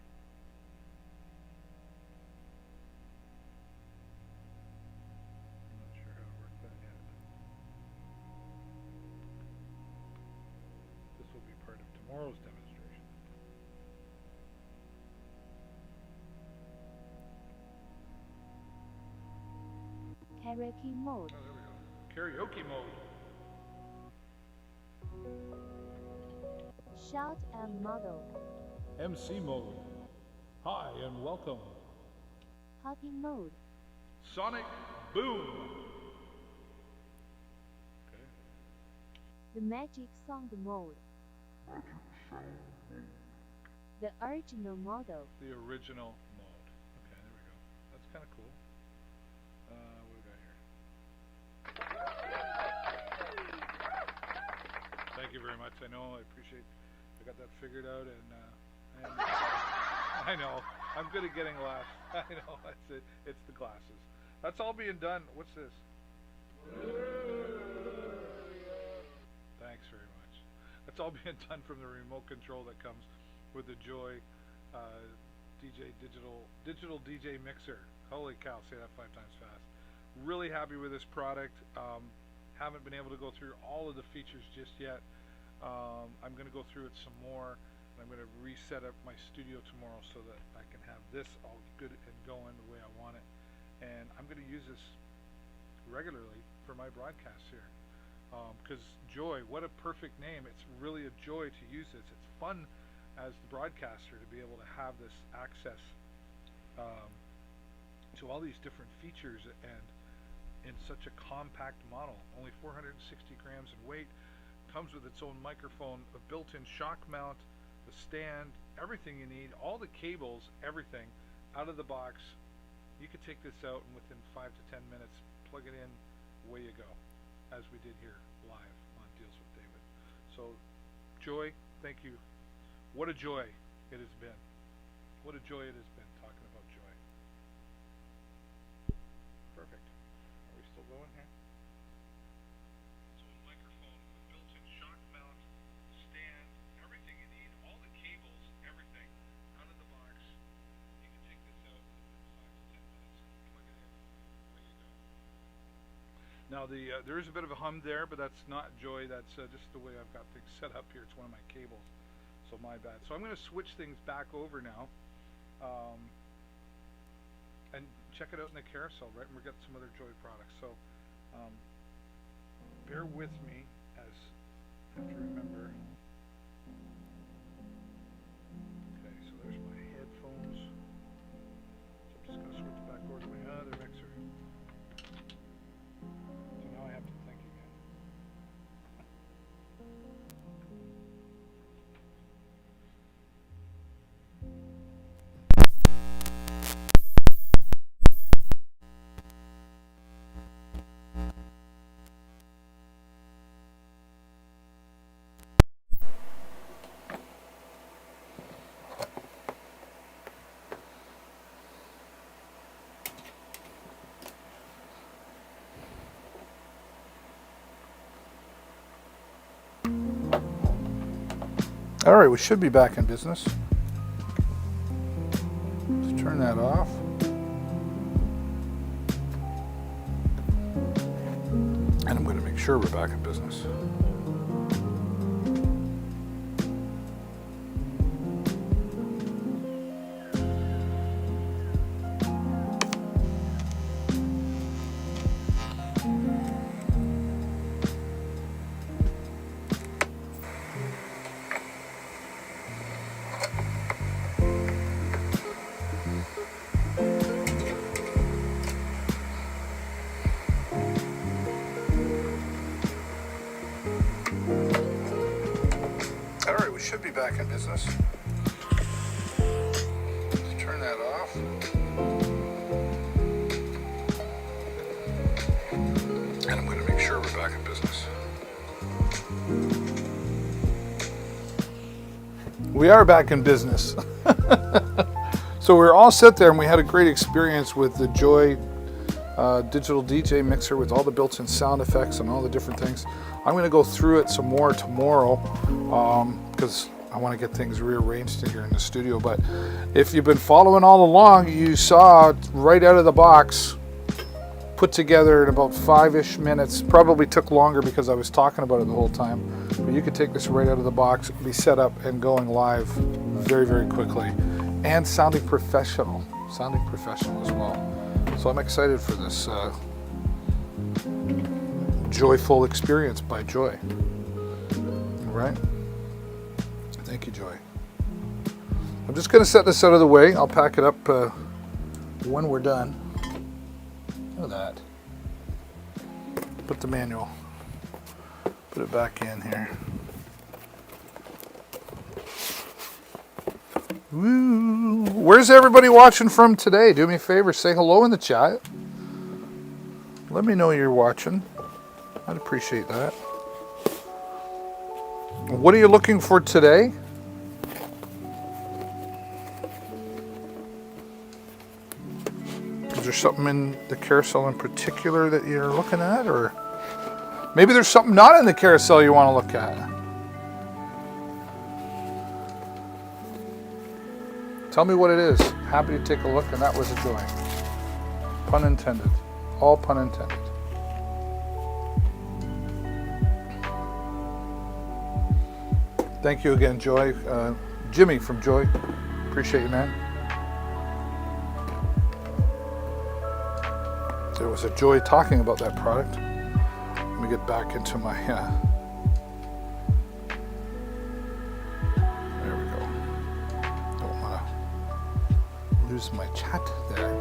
I'm not sure how to work that yet. This will be part of tomorrow's demonstration. Karaoke mode. Oh, there we go. Karaoke mode. Shout and model. MC mode. Hi and welcome. Hopping mode. Sonic boom. Okay. The magic song mode. The original model. The original mode. Okay, there we go. That's kind of cool. What do we got here? Thank you very much. I know. I appreciate. I got that figured out, and I know. I'm good at getting laughs. I know. That's it. It's the glasses. That's all being done. What's this? Thanks very much. That's all being done from the remote control that comes with the Joy digital DJ mixer. Holy cow! Say that 5 times fast. Really happy with this product. Haven't been able to go through all of the features just yet. I'm going to go through it some more. And I'm going to reset up my studio tomorrow so that I can have this all good and going the way I want it. And I'm going to use this regularly for my broadcasts here. Because Joy, what a perfect name. It's really a joy to use this. It's fun as the broadcaster to be able to have this access to all these different features and in such a compact model. Only 460 grams in weight. Comes with its own microphone, a built-in shock mount, the stand, everything you need, all the cables, everything out of the box. You could take this out and within 5 to 10 minutes plug it in, away you go, as we did here live on Deals with David. So Joy, thank you. What a joy it has been. What a joy it has been talking about Joy. Perfect. Are we still going here? Microphone, built-in shock mount, stand, everything you need, all the cables, everything out of the box. You can take this out within 5 to 10 minutes, plug it in, away you go. Now there is a bit of a hum there, but that's not Joy. That's just the way I've got things set up here. It's one of my cables, so my bad. So I'm going to switch things back over now, and check it out in the carousel, right? And we've got some other Joy products. So bear with me as I have to remember. Okay, so there's my headphones. So I'm just going to switch back over to my other mixer. So now I have to think again. All right, we should be back in business. Let's turn that off. And I'm going to make sure we're back in business. All right, we should be back in business. Let's turn that off. And I'm going to make sure we're back in business. We are back in business. So we're all set there, and we had a great experience with the Joy digital DJ mixer with all the built-in sound effects and all the different things. I'm going to go through it some more tomorrow because I want to get things rearranged here in the studio. But if you've been following all along, you saw right out of the box, put together in about 5-ish minutes. Probably took longer because I was talking about it the whole time. But you could take this right out of the box, be set up and going live very, very quickly. And sounding professional as well. So I'm excited for this joyful experience by Joy. All right? Thank you, Joy. I'm just going to set this out of the way. I'll pack it up when we're done. Look at that. Put the manual. Put it back in here. Woo. Where's everybody watching from today? Do me a favor, say hello in the chat. Let me know you're watching. I'd appreciate that. What are you looking for today? Is there something in the carousel in particular that you're looking at? Or maybe there's something not in the carousel you want to look at. Tell me what it is. Happy to take a look, and that was a joy. Pun intended. All pun intended. Thank you again, Joy. Jimmy from Joy. Appreciate you, man. There was a joy talking about that product. Let me get back into my... there we go. Don't want to lose my chat there.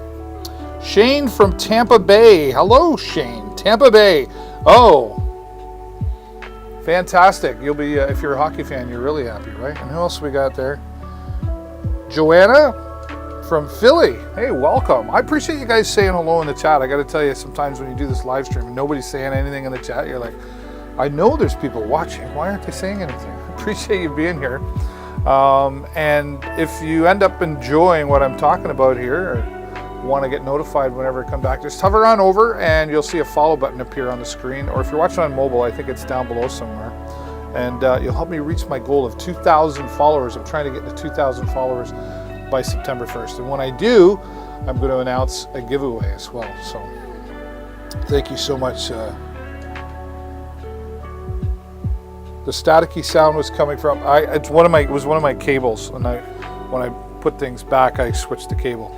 Shane from Tampa Bay. Hello, Shane. Tampa Bay. Oh, fantastic. You'll be, if you're a hockey fan, you're really happy, right? And who else we got there? Joanna from Philly. Hey, welcome. I appreciate you guys saying hello in the chat. I got to tell you, sometimes when you do this live stream and nobody's saying anything in the chat, you're like, I know there's people watching. Why aren't they saying anything? I appreciate you being here. And if you end up enjoying what I'm talking about here, or want to get notified whenever I come back, just hover on over and you'll see a follow button appear on the screen. Or if you're watching on mobile, I think it's down below somewhere. And you'll help me reach my goal of 2,000 followers. I'm trying to get to 2,000 followers by September 1st. And when I do, I'm going to announce a giveaway as well. So thank you so much. The staticky sound was coming from, it was one of my cables. And when I put things back, I switched the cable.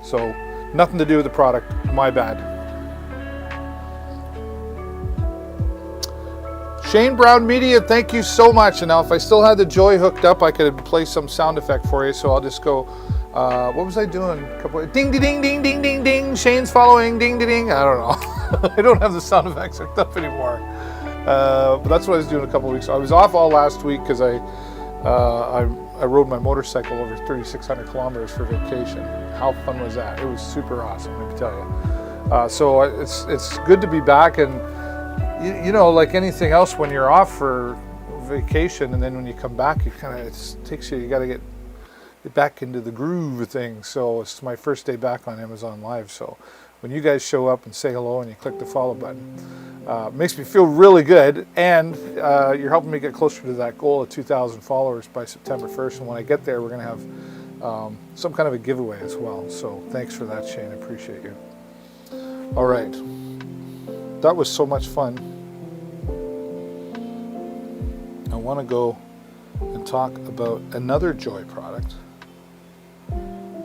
So Nothing to do with the product. My bad. Shane Brown Media, thank you so much. And now if I still had the Joy hooked up, I could play some sound effect for you. So I'll just go, what was I doing? Ding, ding, ding, ding, ding, ding, ding. Shane's following, ding, ding, ding. I don't know. I don't have the sound effects hooked up anymore. But that's what I was doing a couple of weeks ago. I was off all last week because I rode my motorcycle over 3,600 kilometers for vacation. How fun was that? It was super awesome, let me tell you. So it's good to be back, and you know, like anything else, when you're off for vacation and then when you come back, it takes you got to get back into the groove of things. So it's my first day back on Amazon Live. So when you guys show up and say hello and you click the follow button, makes me feel really good, and you're helping me get closer to that goal of 2,000 followers by September 1st. And when I get there, we're going to have some kind of a giveaway as well. So thanks for that, Shane. I appreciate you. All right. That was so much fun. I want to go and talk about another Joy product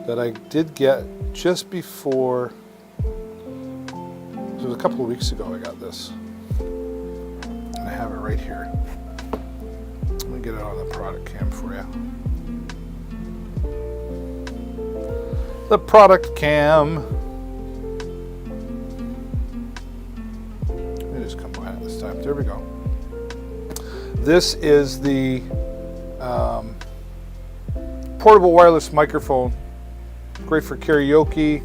that I did get just before. It was a couple of weeks ago I got this. And I have it right here. Let me get it on the product cam for you. The product cam. Let me just come by it this time. There we go. This is the portable wireless microphone. Great for karaoke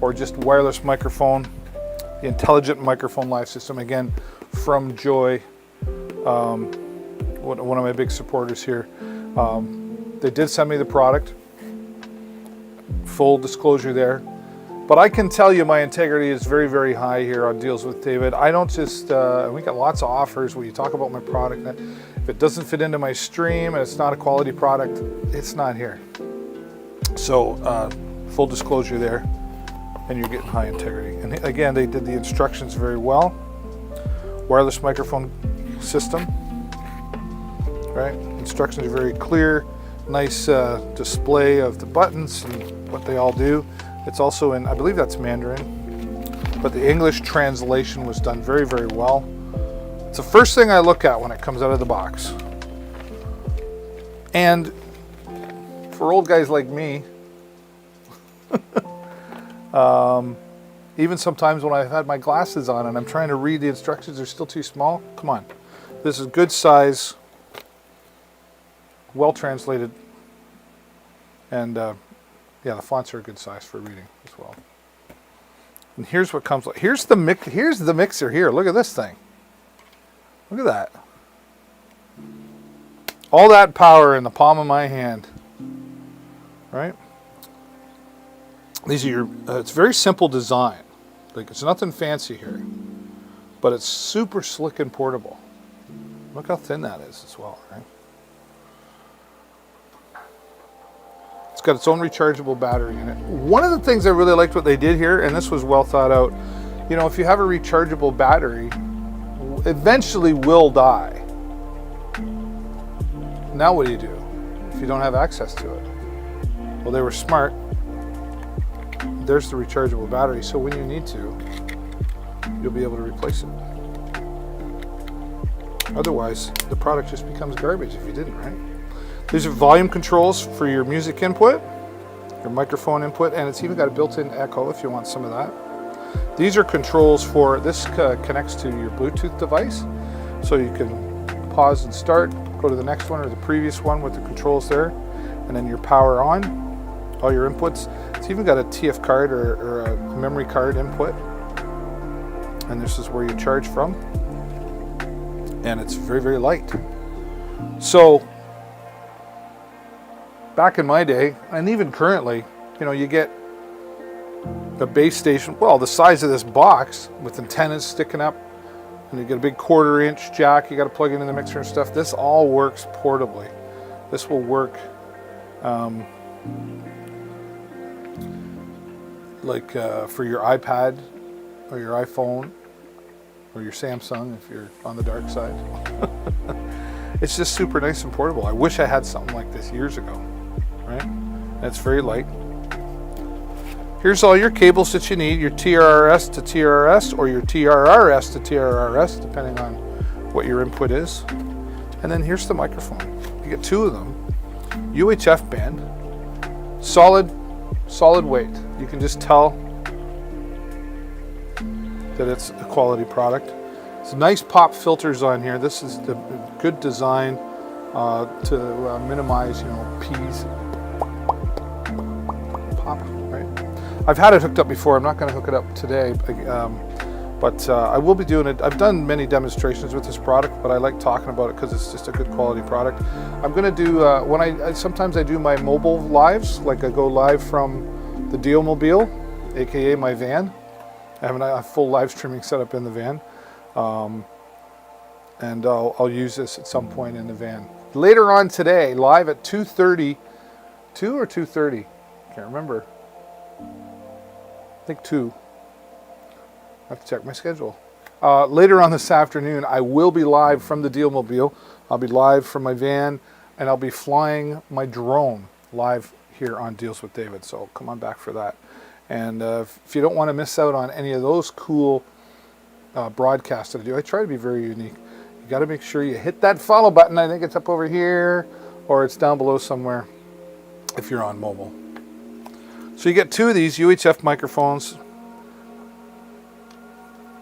or just wireless microphone. The Intelligent Microphone Live System, again, from Joy, one of my big supporters here. They did send me the product, full disclosure there. But I can tell you my integrity is very, very high here on Deals with David. I don't just, we got lots of offers where you talk about my product. And if it doesn't fit into my stream and it's not a quality product, it's not here. So full disclosure there, and you're getting high integrity. And again, they did the instructions very well. Wireless microphone system, right? Instructions are very clear. Nice display of the buttons and what they all do. It's also in, I believe that's Mandarin, but the English translation was done very, very well. It's the first thing I look at when it comes out of the box. And for old guys like me, even sometimes when I've had my glasses on and I'm trying to read the instructions, they're still too small. Come on. This is good size, well translated, and yeah, the fonts are a good size for reading as well. And here's what comes. Here's the mixer here. Look at this thing. Look at that. All that power in the palm of my hand. Right? These are your. It's very simple design. Like, it's nothing fancy here, but it's super slick and portable. Look how thin that is as well, right? It's got its own rechargeable battery in it. One of the things I really liked what they did here, and this was well thought out, you know, if you have a rechargeable battery, eventually will die. Now what do you do if you don't have access to it? Well, they were smart. There's the rechargeable battery, so when you need to, you'll be able to replace it. Otherwise, the product just becomes garbage if you didn't, right? These are volume controls for your music input, your microphone input, and it's even got a built-in echo if you want some of that. These are controls for, this connects to your Bluetooth device, so you can pause and start, go to the next one or the previous one with the controls there, and then your power on, all your inputs. It's even got a TF card or a memory card input, and this is where you charge from, and it's very, very light. So back in my day, and even currently, you know, you get the base station, well, the size of this box with antennas sticking up, and you get a big 1/4 inch jack you got to plug into the mixer and stuff. This all works portably. This will work like for your iPad or your iPhone or your Samsung if you're on the dark side. It's just super nice and portable. I wish I had something like this years ago, right? And it's very light. Here's all your cables that you need, your TRRS to TRRS or your TRRS to TRRS, depending on what your input is. And then here's the microphone. You get 2 of them. UHF band, solid weight. You can just tell that it's a quality product. It's nice pop filters on here. This is the good design to minimize, P's pop, right? I've had it hooked up before. I'm not going to hook it up today, but I will be doing it. I've done many demonstrations with this product, but I like talking about it because it's just a good quality product. I'm going to do, sometimes I do my mobile lives, like I go live from the Dealmobile, aka my van. I have a full live streaming setup in the van. And I'll use this at some point in the van. Later on today, live at 2:30, 2 or 2:30, can't remember. I think 2. I have to check my schedule. Later on this afternoon, I will be live from the Dealmobile. I'll be live from my van, and I'll be flying my drone live here on Deals with David. So come on back for that. And if you don't want to miss out on any of those cool broadcasts that I do, I try to be very unique. You got to make sure you hit that follow button. I think it's up over here, or it's down below somewhere if you're on mobile. So you get 2 of these UHF microphones.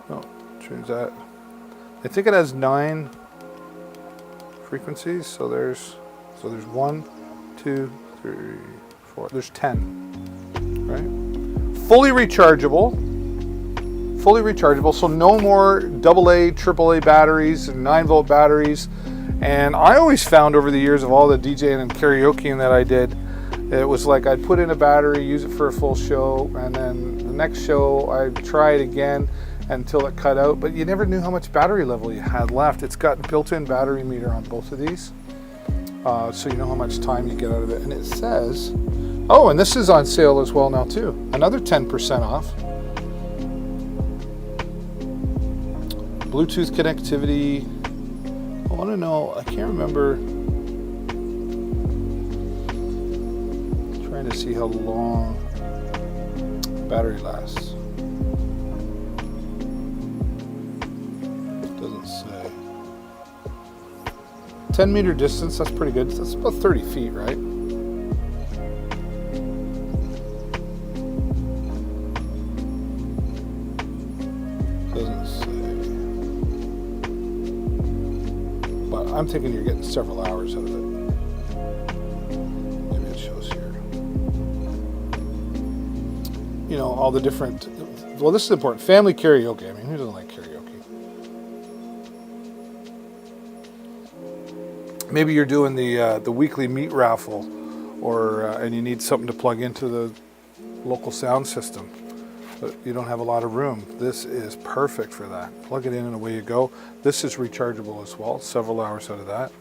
Oh, change that. I think it has 9 frequencies. So there's 1, 2, 3, 4. There's 10, right? Fully rechargeable, so no more AA, AAA batteries and 9-volt batteries. And I always found over the years of all the DJing and karaokeing that I did, it was like I'd put in a battery, use it for a full show, and then the next show I'd try it again until it cut out. But you never knew how much battery level you had left. It's got a built-in battery meter on both of these, so you know how much time you get out of it. And it says, oh, and this is on sale as well now too. Another 10% off. Bluetooth connectivity. I want to know, I can't remember. I'm trying to see how long battery lasts. It doesn't say. 10-meter distance, that's pretty good. That's about 30 feet, right? I'm thinking you're getting several hours out of it. Maybe it shows here. All the different, well, this is important. Family karaoke. I mean, who doesn't like karaoke? Maybe you're doing the weekly meat raffle, or and you need something to plug into the local sound system, but you don't have a lot of room. This is perfect for that. Plug it in and away you go. This is rechargeable as well, several hours out of that.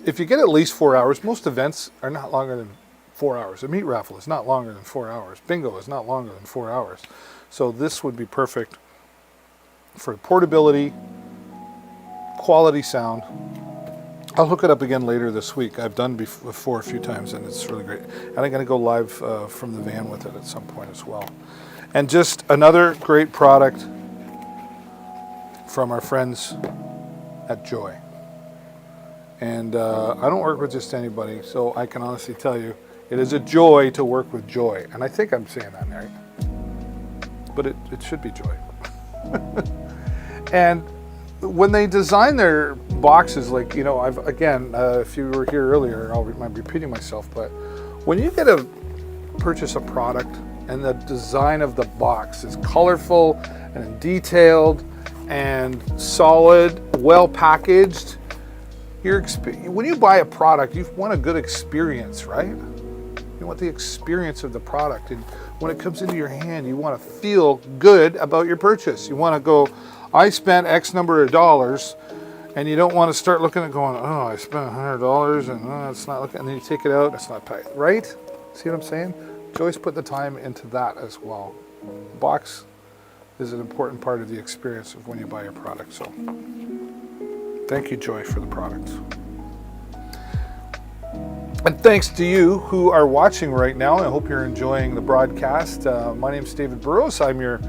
If you get at least 4 hours, most events are not longer than 4 hours. A meat raffle is not longer than 4 hours. Bingo is not longer than 4 hours. So this would be perfect for portability, quality sound. I'll hook it up again later this week. I've done before a few times, and it's really great. And I'm going to go live from the van with it at some point as well. And just another great product from our friends at Joy. And I don't work with just anybody, so I can honestly tell you, it is a joy to work with Joy. And I think I'm saying that right. But it should be Joy. And when they design their boxes, like, I've, again, if you were here earlier, I'm repeating myself, but when you get to purchase a product and the design of the box is colorful and detailed and solid, well packaged, when you buy a product, you want a good experience, right? You want the experience of the product. And when it comes into your hand, you want to feel good about your purchase. You want to go, I spent X number of dollars, and you don't want to start looking at going, oh, I spent $100 and it's not looking, and then you take it out, it's not packed, right? See what I'm saying? Joyce put the time into that as well. Box is an important part of the experience of when you buy your product. So thank you, Joy, for the products. And thanks to you who are watching right now. I hope you're enjoying the broadcast. My name is David Burrows. I'm your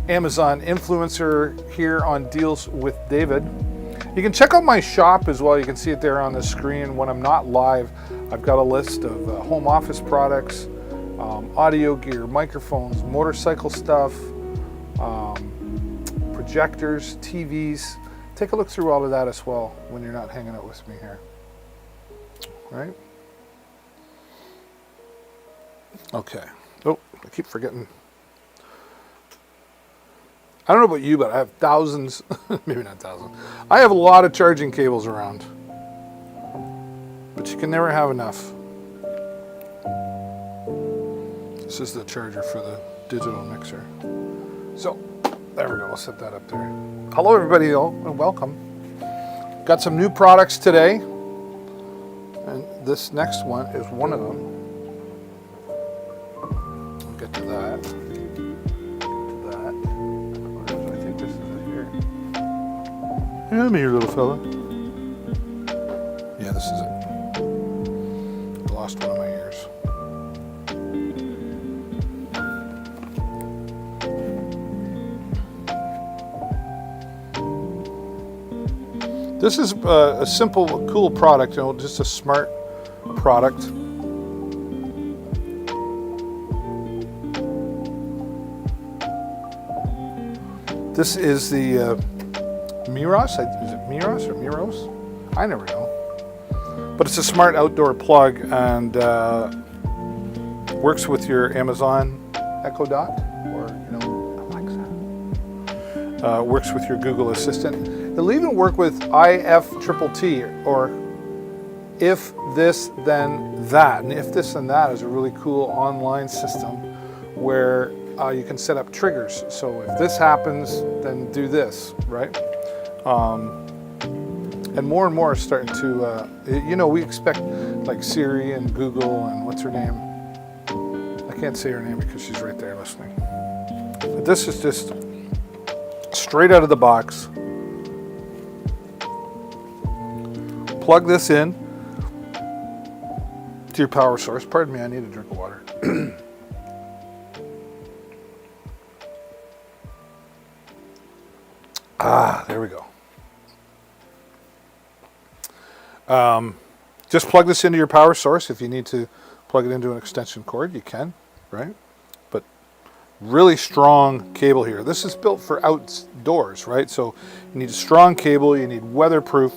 Amazon influencer here on Deals with David. You can check out my shop as well. You can see it there on the screen. When I'm not live, I've got a list of home office products, audio gear, microphones, motorcycle stuff, projectors, TVs. Take a look through all of that as well when you're not hanging out with me here. All right? Okay. Oh, I keep forgetting. I don't know about you, but I have thousands, maybe not thousands. I have a lot of charging cables around. But you can never have enough. This is the charger for the digital mixer. So, there we go. I'll set that up there. Hello, everybody, and welcome. Got some new products today. And this next one is one of them. We'll get to that. That. I think this is it here. Come here, little fella. Yeah, this is it. I lost one of my ears. This is a simple, cool product, just a smart product. This is the Miros. Is it Miros or Miros? I never know. But it's a smart outdoor plug and works with your Amazon Echo Dot or Alexa. Works with your Google Assistant. It'll even work with IFTTT or If This Then That. And If This Then That is a really cool online system where you can set up triggers. So if this happens, then do this, right? And more are starting to, we expect like Siri and Google and what's her name? I can't say her name because she's right there listening. But this is just straight out of the box. Plug this in to your power source. Pardon me, I need a drink of water. There we go. Just plug this into your power source. If you need to plug it into an extension cord, you can, right? But really strong cable here. This is built for outdoors, right? So you need a strong cable, you need weatherproof,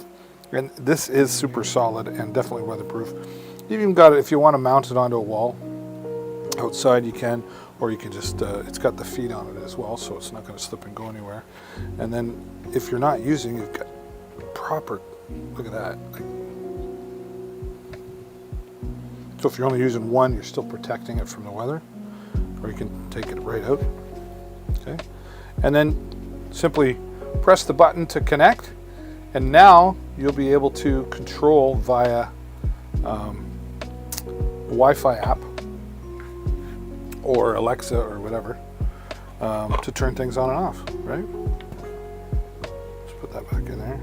and this is super solid and definitely weatherproof. You've even got it, if you want to mount it onto a wall outside, you can, or you can just, it's got the feet on it as well, so it's not going to slip and go anywhere. And then if you're not using, you've got proper, look at that. So if you're only using one, you're still protecting it from the weather, or you can take it right out, okay? And then simply press the button to connect, and now you'll be able to control via Wi-Fi app or Alexa or whatever to turn things on and off, right? Let's put that back in there.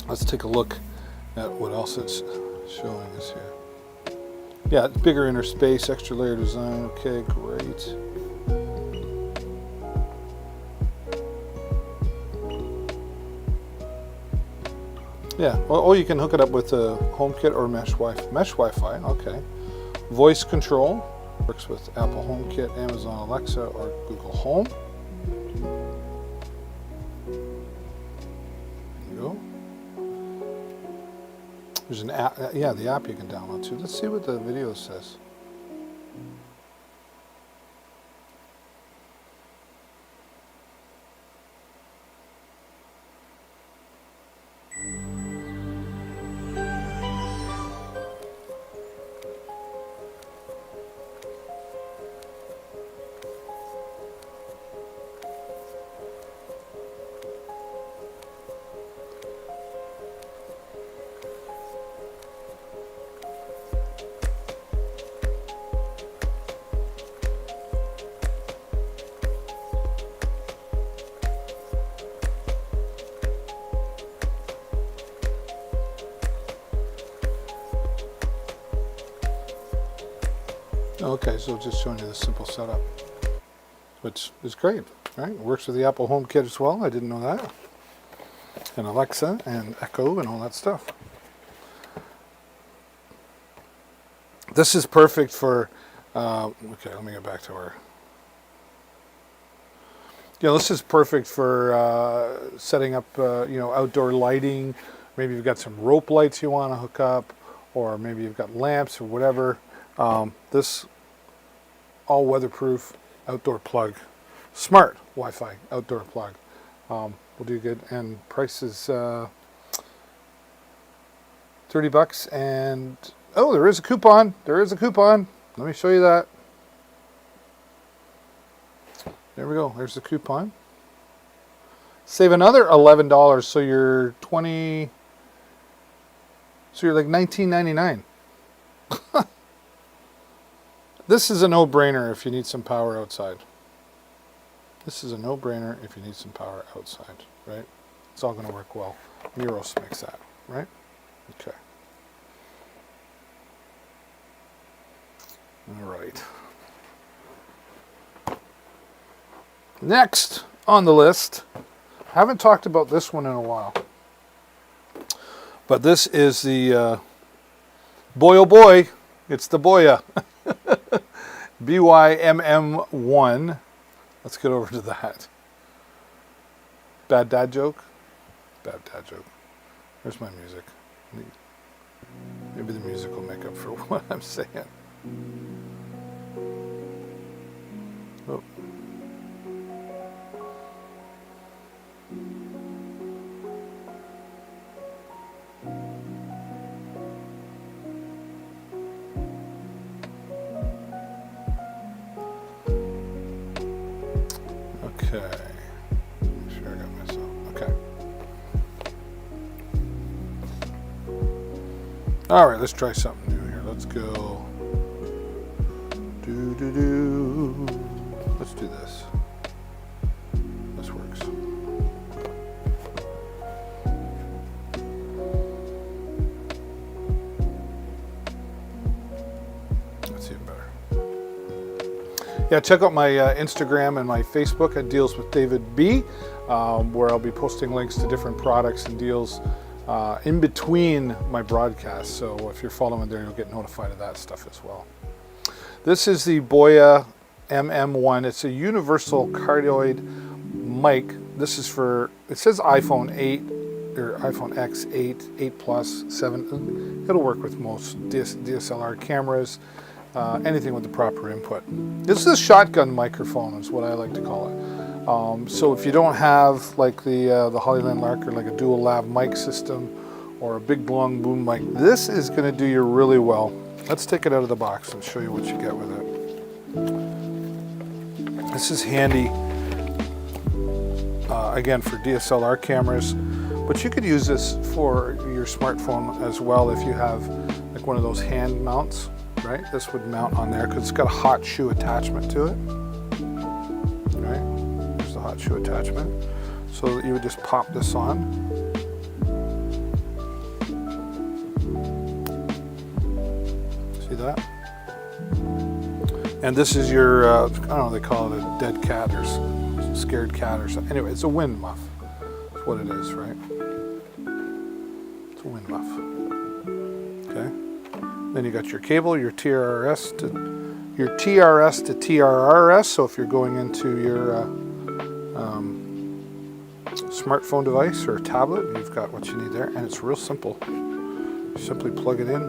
Let's take a look at what else it's showing us here. Yeah, bigger inner space, extra layer design. Okay, great. Yeah, or you can hook it up with a HomeKit or mesh Wi-Fi. Okay. Voice control works with Apple HomeKit, Amazon Alexa, or Google Home. There you go. There's an app. Yeah, the app you can download too. Let's see what the video says. okay, so just showing you the simple setup, which is great, right? It works with the Apple HomeKit as well. I didn't know that. And Alexa and Echo and all that stuff. This is perfect for, okay, let me get back to our, this is perfect for setting up, outdoor lighting. Maybe you've got some rope lights you want to hook up, or maybe you've got lamps or whatever. This all weatherproof outdoor plug, smart Wi-Fi outdoor plug, will do good. And price is $30, and oh, there is a coupon. There is a coupon. Let me show you that. There we go. There's the coupon. Save another $11, so you're 20. So you're like $19.99. This is a no-brainer if you need some power outside. This is a no-brainer if you need some power outside, right? It's all going to work well. Miros makes that, right? Okay. All right. Next on the list, haven't talked about this one in a while, but this is the boy, oh boy, it's the Boya BYMM1. Let's get over to that. Bad dad joke? Bad dad joke. Where's my music? Maybe the music will make up for what I'm saying. Oh. Okay. Make sure I got myself. Okay. All right, let's try something new here. Let's go. Let's do this. This works. That's even better. Yeah, check out my Instagram and my Facebook at Deals with David B, where I'll be posting links to different products and deals in between my broadcasts. So if you're following there, you'll get notified of that stuff as well. This is the Boya MM1. It's a universal cardioid mic. This is for, it says iPhone 8 or iPhone X, 8, 8 Plus, 7. It'll work with most DSLR cameras, anything with the proper input. This is a shotgun microphone is what I like to call it. So if you don't have like the Hollyland Lark or like a dual lav mic system or a big long boom mic, this is going to do you really well. Let's take it out of the box and show you what you get with it. This is handy, again, for DSLR cameras, but you could use this for your smartphone as well if you have like one of those hand mounts, right? This would mount on there because it's got a hot shoe attachment to it, right? There's the hot shoe attachment. So you would just pop this on. See that? And this is your, I don't know, they call it a dead cat or scared cat or something. Anyway, it's a wind muff. That's what it is, right? It's a wind muff. Okay. Then you got your cable, your TRS to TRRS. So if you're going into your smartphone device or tablet, you've got what you need there, and it's real simple. You simply plug it in,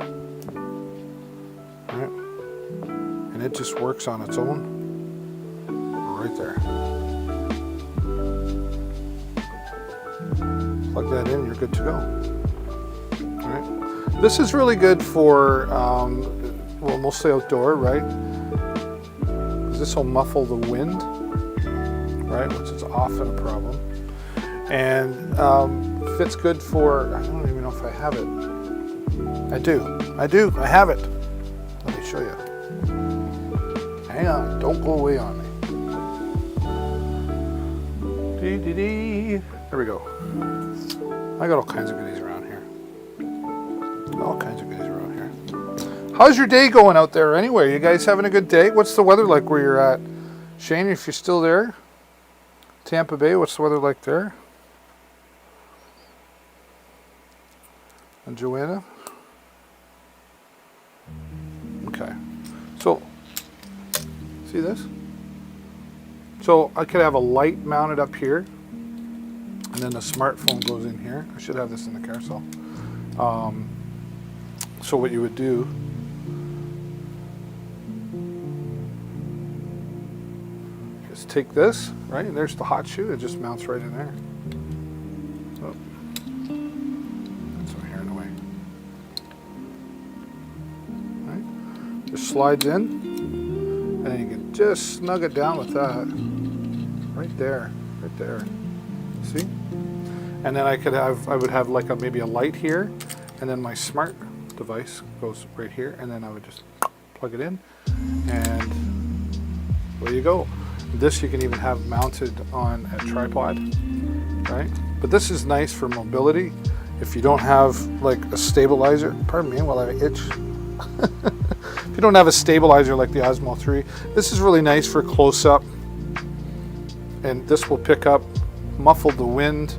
right? And it just works on its own right there. Plug that in, you're good to go. All right. This is really good for, well, mostly outdoor, right? Because this will muffle the wind, right? Which is often a problem. And fits good for, I don't even know if I have it. I do, I have it. Let me show you. Hang on, don't go away on me. There we go. I got all kinds of goodies around here. All kinds of goodies around here. How's your day going out there anyway? You guys having a good day? What's the weather like where you're at? Shane, if you're still there. Tampa Bay, what's the weather like there? And Joanna? Okay. So, see this? So I could have a light mounted up here, and then the smartphone goes in here. I should have this in the carousel. So what you would do is take this, right? And there's the hot shoe. It just mounts right in there. Oh. That's some hair in the way. Right? Just slides in, and then you can just snug it down with that. Right there. Right there. See? And then I would have like maybe a light here, and then my smart device goes right here, and then I would just plug it in, and there you go. This you can even have mounted on a tripod, right? But this is nice for mobility. If you don't have like a stabilizer, pardon me while I itch. If you don't have a stabilizer like the Osmo 3, this is really nice for close-up, and this will pick up, muffle the wind.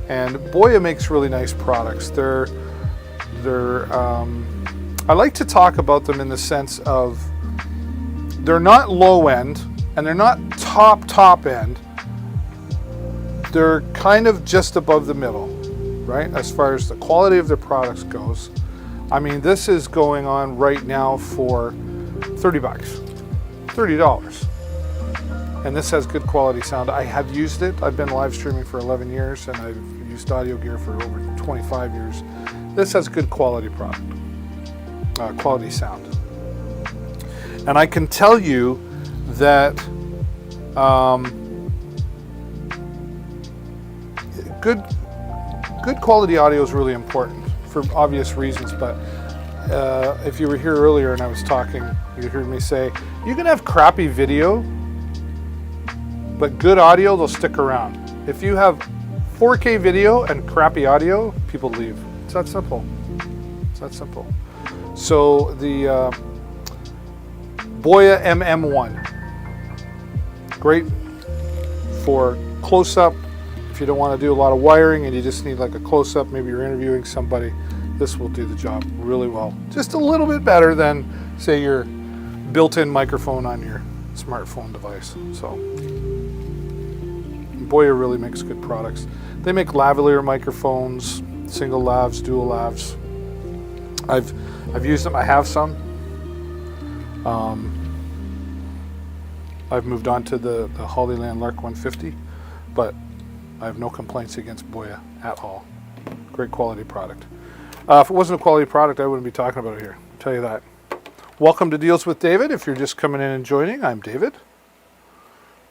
And Boya makes really nice products. I like to talk about them in the sense of they're not low end and they're not top end. They're kind of just above the middle, right? As far as the quality of their products goes. I mean, this is going on right now for $30, $30. And this has good quality sound. I have used it. I've been live streaming for 11 years and I've used audio gear for over 25 years. This has good quality product, quality sound. And I can tell you that good quality audio is really important for obvious reasons, but if you were here earlier and I was talking, you heard me say, you can have crappy video, but good audio, they'll stick around. If you have 4K video and crappy audio, people leave. It's that simple. It's that simple. So the Boya MM1, great for close-up. If you don't want to do a lot of wiring and you just need like a close-up, maybe you're interviewing somebody, this will do the job really well. Just a little bit better than, say, your built-in microphone on your smartphone device. So Boya really makes good products. They make lavalier microphones, single lavs, dual lavs. I've used them. I have some. I've moved on to the Hollyland Lark 150, but I have no complaints against Boya at all. Great quality product. If it wasn't a quality product, I wouldn't be talking about it here. I'll tell you that. Welcome to Deals with David. If you're just coming in and joining, I'm David.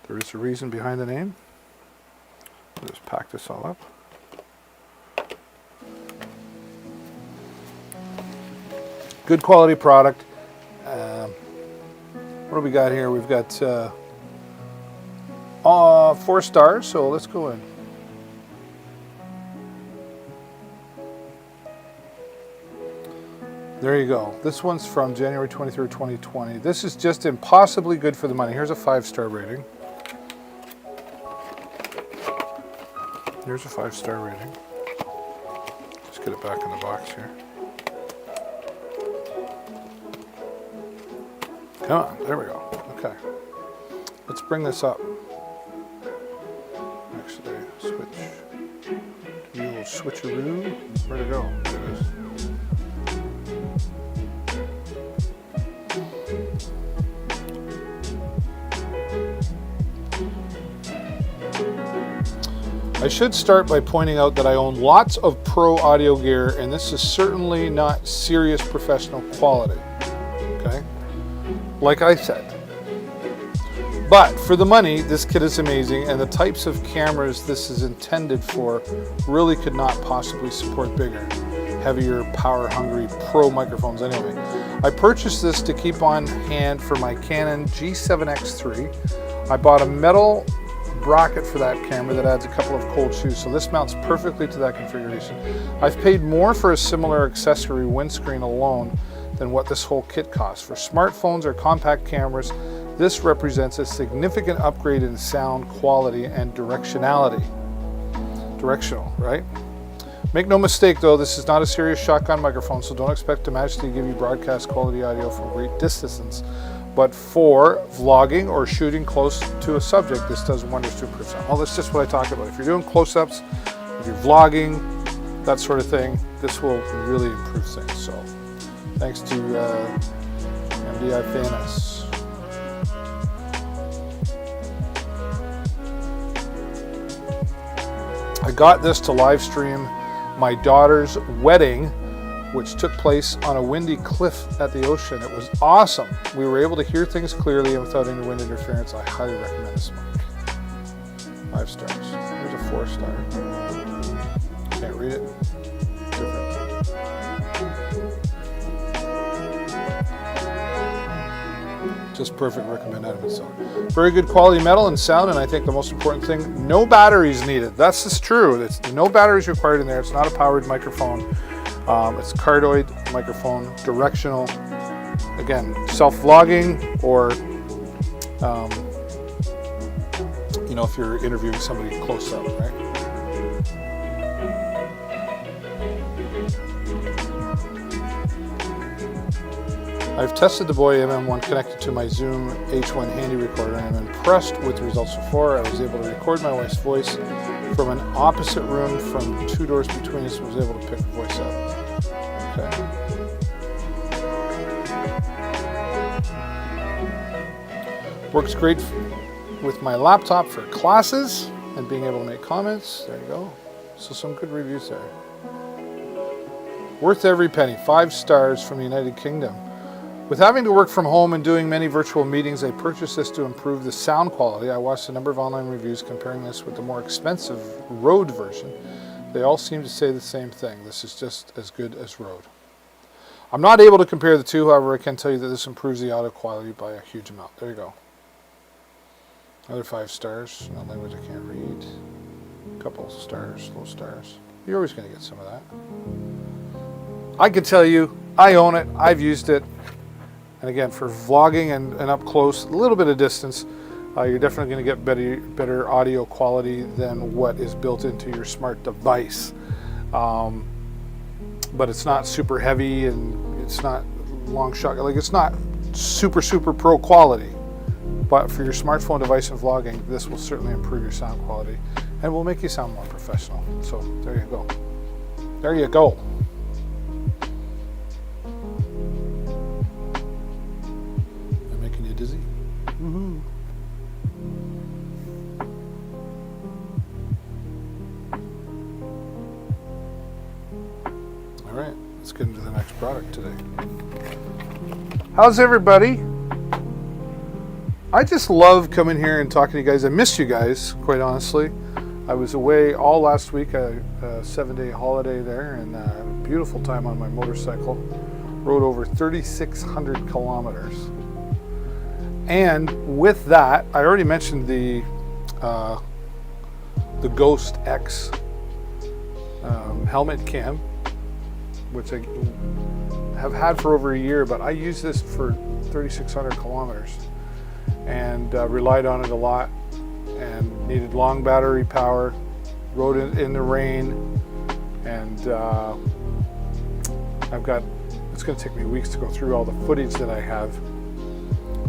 There is a reason behind the name. I'll just pack this all up. Good quality product. What do we got here? We've got 4 stars, so let's go in. There you go. This one's from January 23rd, 2020. This is just impossibly good for the money. Here's a 5-star rating. Here's a 5-star rating. Just get it back in the box here. Come on, there we go. Okay. Let's bring this up. Actually, switch. Do a little switcheroo. Where'd it go? There it is. I should start by pointing out that I own lots of pro audio gear, and this is certainly not serious professional quality. Okay? Like I said. But for the money, this kit is amazing, and the types of cameras this is intended for really could not possibly support bigger, heavier, power-hungry pro microphones anyway. I purchased this to keep on hand for my Canon G7X3. I bought a metal bracket for that camera that adds a couple of cold shoes, so this mounts perfectly to that configuration. I've paid more for a similar accessory windscreen alone than what this whole kit costs. For smartphones or compact cameras, this represents a significant upgrade in sound quality and directionality. Directional, right? Make no mistake though, this is not a serious shotgun microphone, so don't expect to magically give you broadcast quality audio from great distances. But for vlogging or shooting close to a subject, this does wonders to improve sound. Well, that's just what I talk about. If you're doing close-ups, if you're vlogging, that sort of thing, this will really improve things. So thanks to MDI Fairness. I got this to live stream my daughter's wedding, which took place on a windy cliff at the ocean. It was awesome. We were able to hear things clearly and without any wind interference. I highly recommend this mic. 5 stars. Here's a 4-star. Can't read it. Different. Just perfect. Recommend Edmund. So very good quality metal and sound, and I think the most important thing, no batteries needed. That's just true. It's no batteries required in there. It's not a powered microphone. It's a cardioid microphone, directional. Again, self-vlogging, or if you're interviewing somebody close up, right? I've tested the Boy MM1 connected to my Zoom H1 handy recorder, and I'm impressed with the results so far. I was able to record my wife's voice from an opposite room from 2 doors between us, and was able to pick the voice up. Okay. Works great with my laptop for classes and being able to make comments. There you go. So some good reviews there. Worth every penny. 5 stars from the United Kingdom. With having to work from home and doing many virtual meetings, I purchased this to improve the sound quality. I watched a number of online reviews comparing this with the more expensive Rode version. They all seem to say the same thing. This is just as good as Rode. I'm not able to compare the two, however, I can tell you that this improves the audio quality by a huge amount. There you go. Another 5 stars. No language I can't read. A couple stars, low stars. You're always going to get some of that. I can tell you, I own it. I've used it. And again, for vlogging and up close, a little bit of distance, you're definitely going to get better audio quality than what is built into your smart device. But it's not super heavy, and it's not long shot. Like, it's not super pro quality. But for your smartphone device and vlogging, this will certainly improve your sound quality and will make you sound more professional. So there you go. There you go. Dizzy? Woohoo. All right, let's get into the next product today. How's everybody? I just love coming here and talking to you guys. I missed you guys, quite honestly. I was away all last week, a 7-day holiday there, and a beautiful time on my motorcycle. Rode over 3,600 kilometers. And with that, I already mentioned the Ghost X helmet cam, which I have had for over a year, but I use this for 3,600 kilometers and relied on it a lot, and needed long battery power, rode it in the rain, and it's going to take me weeks to go through all the footage that I have,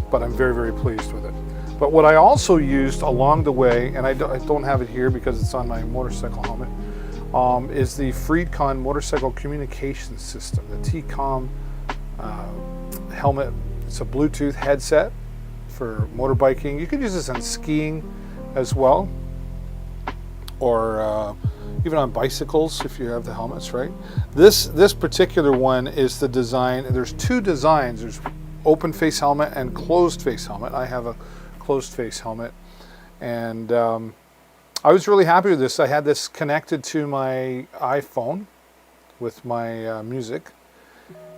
but I'm very pleased with it. But what I also used along the way, and I don't have it here because it's on my motorcycle helmet, is the Freedcon motorcycle communication system, the TCOM helmet. It's a Bluetooth headset for motorbiking. You could use this on skiing as well, or even on bicycles if you have the helmets, right? This particular one is the design. There's 2 designs. There's open face helmet and closed face helmet. I have a closed face helmet, and I was really happy with this. I had this connected to my iPhone with my music,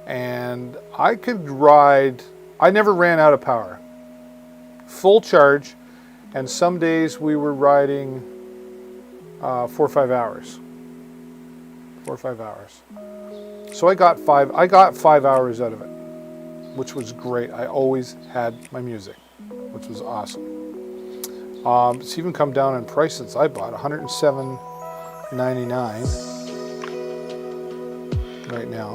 and I could ride. I never ran out of power. Full charge, and some days we were riding 4 or 5 hours. 4 or 5 hours. So I got 5 hours out of it. which was great. I always had my music, which was awesome. It's even come down in price since I bought, $107.99 right now.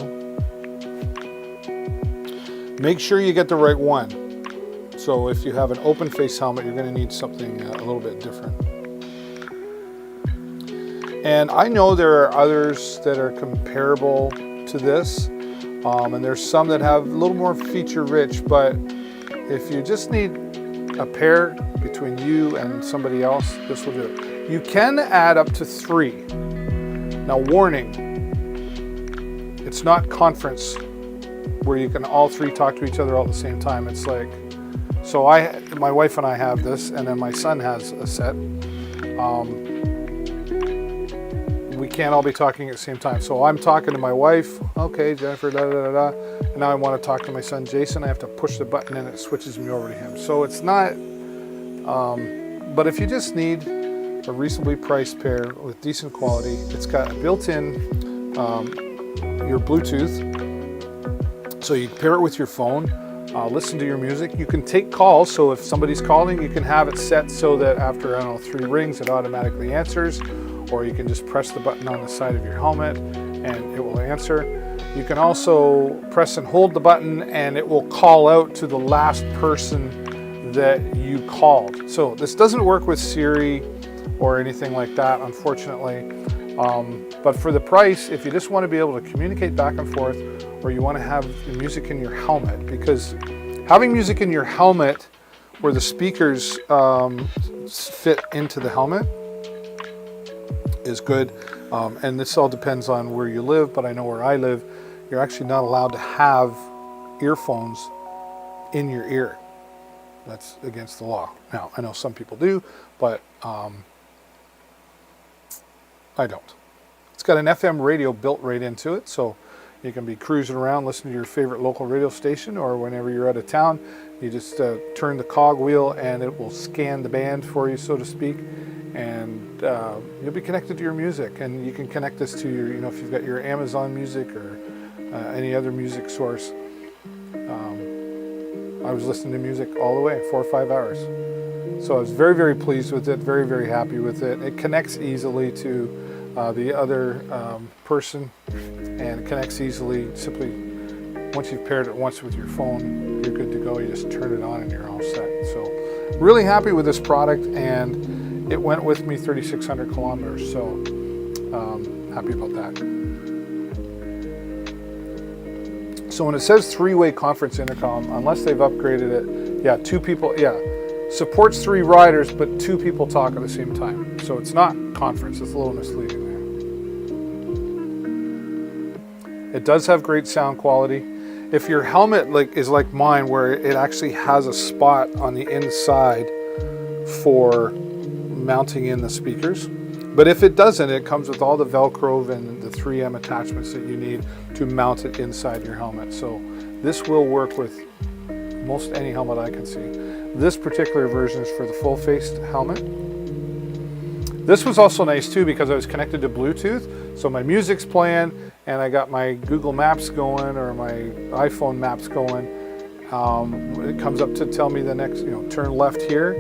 Make sure you get the right one. So if you have an open face helmet, you're going to need something a little bit different. And I know there are others that are comparable to this, and there's some that have a little more feature rich, but if you just need a pair between you and somebody else, this will do it. You can add up to 3. Now warning, it's not conference where you can all 3 talk to each other all at the same time. It's like, so my wife and I have this, and then my son has a set. We can't all be talking at the same time. So I'm talking to my wife, okay, Jennifer, da da da da, and now I want to talk to my son Jason. I have to push the button and it switches me over to him. So it's not, but if you just need a reasonably priced pair with decent quality, it's got built-in your Bluetooth, so you can pair it with your phone, listen to your music. You can take calls, so if somebody's calling, you can have it set so that after, I don't know, 3 rings, it automatically answers. Or you can just press the button on the side of your helmet and it will answer. You can also press and hold the button and it will call out to the last person that you called. So this doesn't work with Siri or anything like that, unfortunately. But for the price, if you just want to be able to communicate back and forth, or you want to have the music in your helmet, because having music in your helmet where the speakers fit into the helmet is good, and this all depends on where you live, but I know where I live, you're actually not allowed to have earphones in your ear. That's against the law. Now, I know some people do, but I don't. It's got an FM radio built right into it, so you can be cruising around, listening to your favorite local radio station, or whenever you're out of town, you just turn the cog wheel and it will scan the band for you, so to speak, and you'll be connected to your music. And you can connect this to your, if you've got your Amazon Music or any other music source. I was listening to music all the way, 4 or 5 hours. So I was very, very pleased with it, very, very happy with it. It connects easily to the other person, and connects easily. Simply, once you've paired it once with your phone, you're good to go. You just turn it on and you're all set. So really happy with this product, and it went with me 3,600 kilometers. So happy about that. So when it says 3-way conference intercom, unless they've upgraded it, 2 people, supports 3 riders, but 2 people talk at the same time. So it's not conference, it's a little misleading there. It does have great sound quality. If your helmet is like mine, where it actually has a spot on the inside for mounting in the speakers, but if it doesn't, it comes with all the Velcro and the 3M attachments that you need to mount it inside your helmet. So this will work with most any helmet I can see. This particular version is for the full-faced helmet. This was also nice too, because I was connected to Bluetooth, so my music's playing and I got my Google Maps going, or my iPhone Maps going. It comes up to tell me the next, turn left here.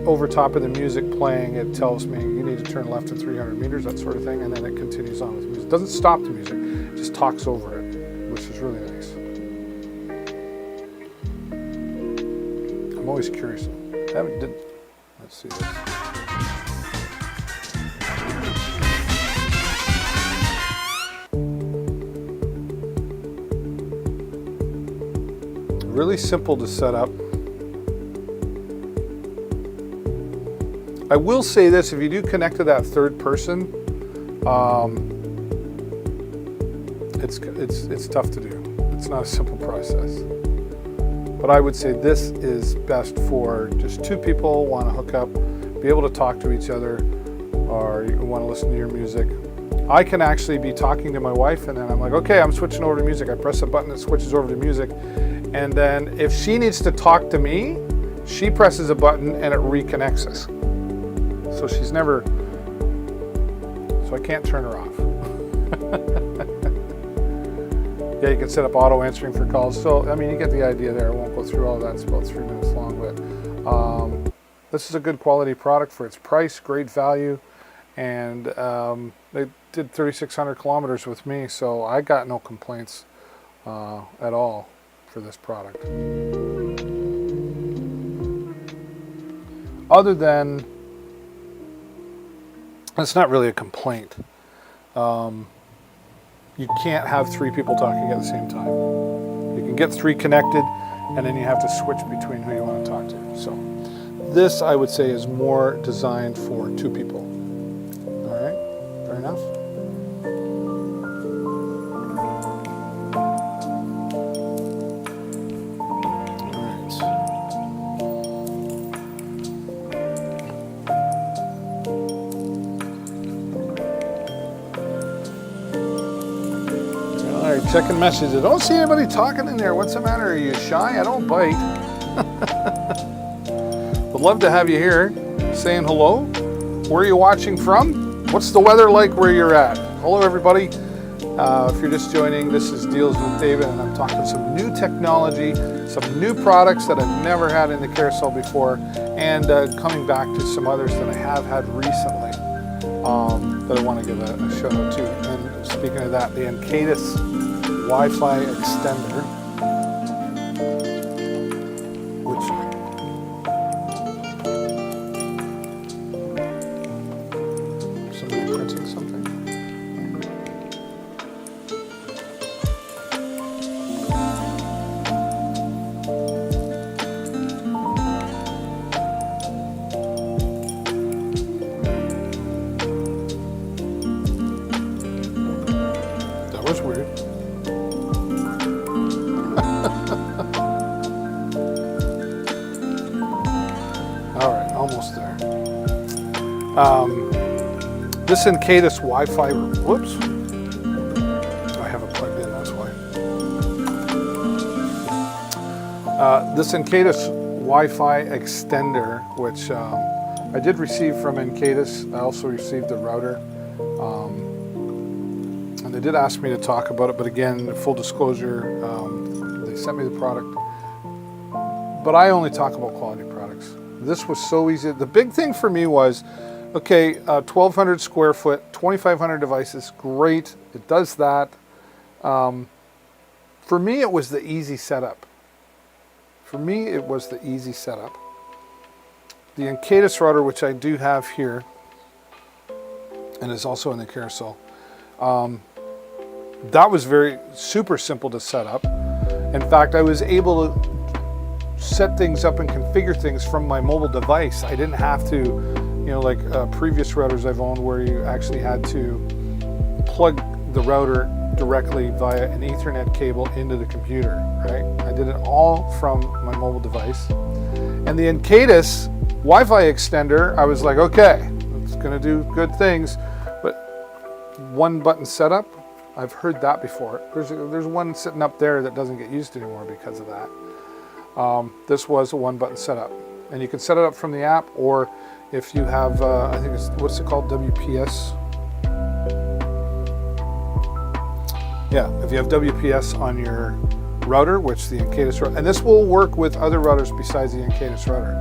Over top of the music playing, it tells me you need to turn left in 300 meters, that sort of thing, and then it continues on with music. It doesn't stop the music, it just talks over it, which is really nice. I'm always curious. Let's see this. Really simple to set up. I will say this, if you do connect to that third person, it's tough to do. It's not a simple process. But I would say this is best for just 2 people want to hook up, be able to talk to each other, or you want to listen to your music. I can actually be talking to my wife, and then I'm like, okay, I'm switching over to music. I press a button that switches over to music. And then if she needs to talk to me, she presses a button and it reconnects us. So she's never, so I can't turn her off. Yeah, you can set up auto answering for calls. So, I mean, you get the idea there. I won't go through all that. It's about 3 minutes long, but this is a good quality product for its price, great value, and they did 3,600 kilometers with me, so I got no complaints at all for this product. Other than, it's not really a complaint. You can't have 3 people talking at the same time. You can get 3 connected, and then you have to switch between who you want to talk to. So this, I would say, is more designed for 2 people. All right, fair enough. All right, checking messages. I don't see anybody talking in there. What's the matter? Are you shy? I don't bite. Would love to have you here saying hello. Where are you watching from? What's the weather like where you're at? Hello, everybody. If you're just joining, this is Deals with David, and I'm talking some new technology, some new products that I've never had in the carousel before, and coming back to some others that I have had recently that I want to give a shout out to. And speaking of that, the Encatus Wi-Fi extender, which somebody printing something. That was weird. All right, almost there. This Encatus Wi-Fi, whoops. I have it plugged in, that's why. This Encatus Wi-Fi extender, which I did receive from Encatus. I also received a router. And they did ask me to talk about it, but again, full disclosure, they sent me the product. But I only talk about quality products. This was so easy. The big thing for me was, okay, 1,200 square foot, 2,500 devices, great. It does that. For me, it was the easy setup. The Encatus router, which I do have here, and is also in the carousel, that was super simple to set up. In fact, I was able to set things up and configure things from my mobile device. I didn't have to, like previous routers I've owned where you actually had to plug the router directly via an Ethernet cable into the computer, right? I did it all from my mobile device. And the Encatus Wi-Fi extender, I was like, okay, it's gonna do good things, but one button setup, I've heard that before. There's one sitting up there that doesn't get used anymore because of that. This was a one button setup, and you can set it up from the app, or if you have, I think it's, what's it called, WPS? Yeah, if you have WPS on your router, which the Encatus router, and this will work with other routers besides the Encatus router.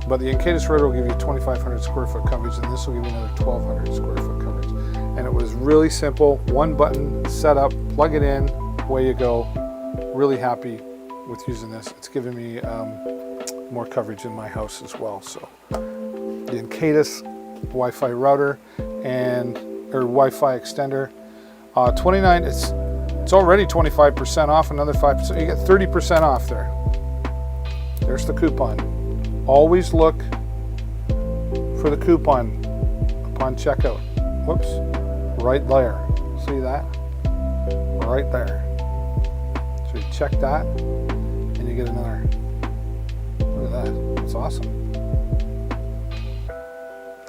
But the Encatus router will give you 2,500 square foot coverage, and this will give you another 1,200 square foot coverage. And it was really simple, one button setup, plug it in, away you go. Really happy with using this. It's given me more coverage in my house as well. So the Encatus Wi-Fi router or Wi-Fi extender, 29. It's already 25% off. Another 5%. You get 30% off there. There's the coupon. Always look for the coupon upon checkout. Whoops, right there. See that? Right there. So you check that, and you get another. Look at that. It's awesome.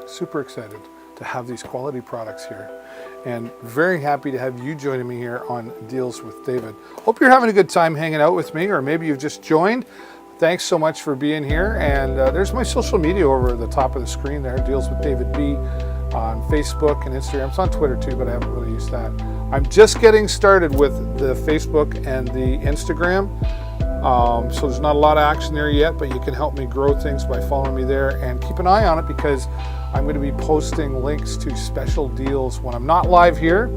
Super excited to have these quality products here, and very happy to have you joining me here on Deals with David. Hope you're having a good time hanging out with me, or maybe you've just joined. Thanks so much for being here, and there's my social media over the top of the screen there, Deals with David B, on Facebook and Instagram. It's on Twitter too, but I haven't really used that. I'm just getting started with the Facebook and the Instagram. So there's not a lot of action there yet, but you can help me grow things by following me there, and keep an eye on it because I'm going to be posting links to special deals when I'm not live here.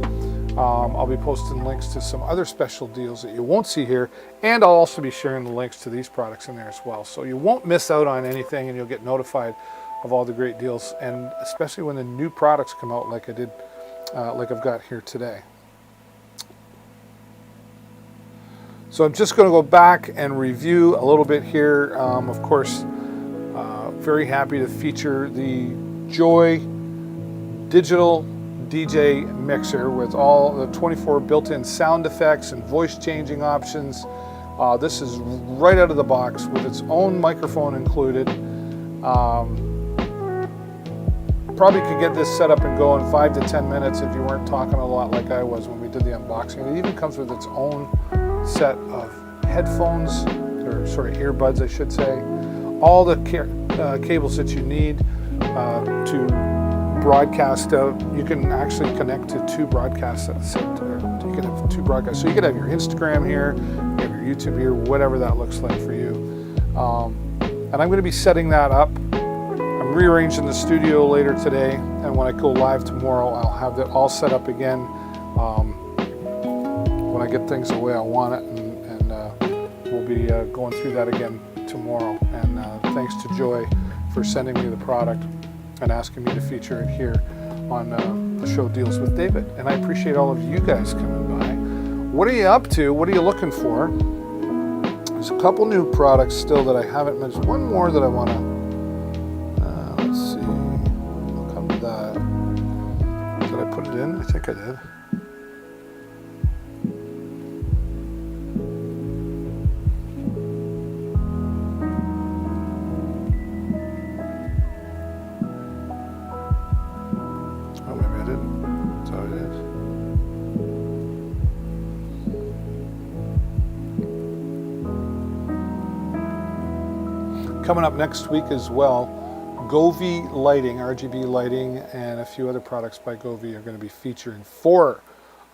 I'll be posting links to some other special deals that you won't see here, and I'll also be sharing the links to these products in there as well. So you won't miss out on anything, and you'll get notified of all the great deals, and especially when the new products come out like I did, like I've got here today. So I'm just going to go back and review a little bit here. Of course, very happy to feature the Joy digital DJ mixer with all the 24 built-in sound effects and voice changing options. This is right out of the box with its own microphone included. Probably could get this set up and go in 5 to 10 minutes if you weren't talking a lot like I was when we did the unboxing. It even comes with its own set of headphones, or sort of earbuds I should say. All the cables that you need to broadcast out. You can actually connect to 2 broadcasts at the same time. You can have 2 broadcasts. So you could have your Instagram here, you have your YouTube here, whatever that looks like for you. And I'm going to be setting that up. I'm rearranging the studio later today, and when I go live tomorrow, I'll have it all set up again when I get things the way I want it, and we'll be going through that again tomorrow. And thanks to Joy for sending me the product and asking me to feature it here on the show Deals with David. And I appreciate all of you guys coming by. What are you up to? What are you looking for? There's a couple new products still that I haven't mentioned. One more that I want to, let's see, I'll come to that. Did I put it in? I think I did. Coming up next week as well, Govee Lighting, RGB lighting, and a few other products by Govee are going to be featuring 4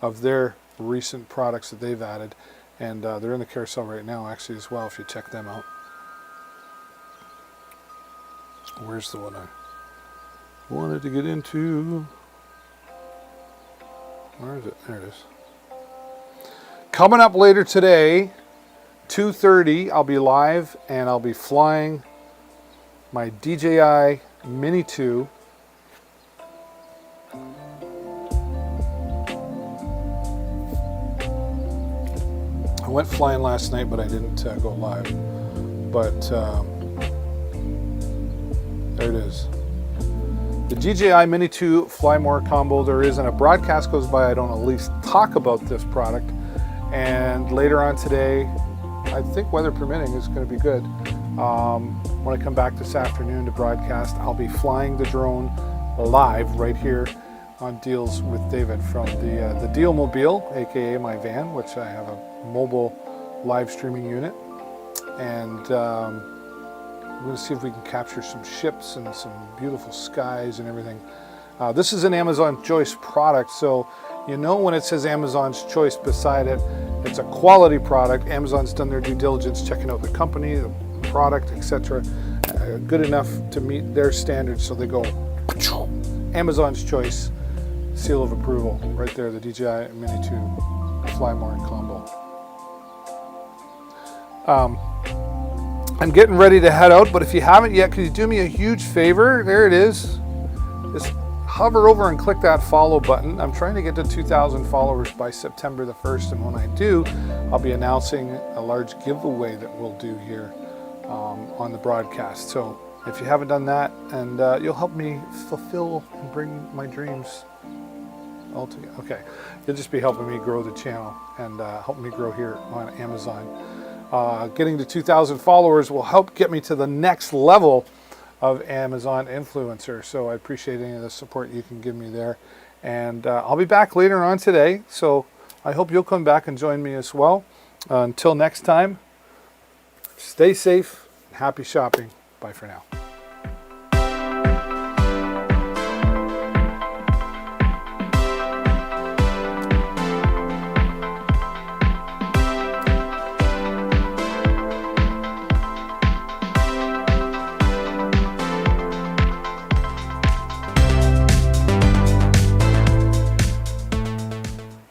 of their recent products that they've added, and they're in the carousel right now actually as well if you check them out. Where's the one I wanted to get into? Where is it? There it is. Coming up later today, 2:30, I'll be live and I'll be flying my DJI Mini 2 I went flying last night, but I didn't go live. But there it is. The DJI Mini 2 Fly More combo. There isn't a broadcast goes by I don't at least talk about this product. And later on today, I think weather permitting is going to be good. When I come back this afternoon to broadcast, I'll be flying the drone live right here on Deals with David from the Deal Mobile, aka my van, which I have a mobile live streaming unit. And we're going to see if we can capture some ships and some beautiful skies and everything. This is an Amazon Choice product, so you know when it says Amazon's Choice beside it, it's a quality product. Amazon's done their due diligence, checking out the company, the product, etc. Good enough to meet their standards, so they go Amazon's Choice, seal of approval, right there, the DJI Mini 2 Fly More combo. I'm getting ready to head out, but if you haven't yet, could you do me a huge favor? There it is. Just hover over and click that follow button. I'm trying to get to 2,000 followers by September the 1st, and when I do, I'll be announcing a large giveaway that we'll do here on the broadcast. So if you haven't done that, and you'll help me fulfill and bring my dreams all together. Okay, you'll just be helping me grow the channel and help me grow here on Amazon. Getting to 2,000 followers will help get me to the next level of Amazon influencer. So I appreciate any of the support you can give me there. And I'll be back later on today. So I hope you'll come back and join me as well. Until next time, stay safe, happy shopping. Bye for now.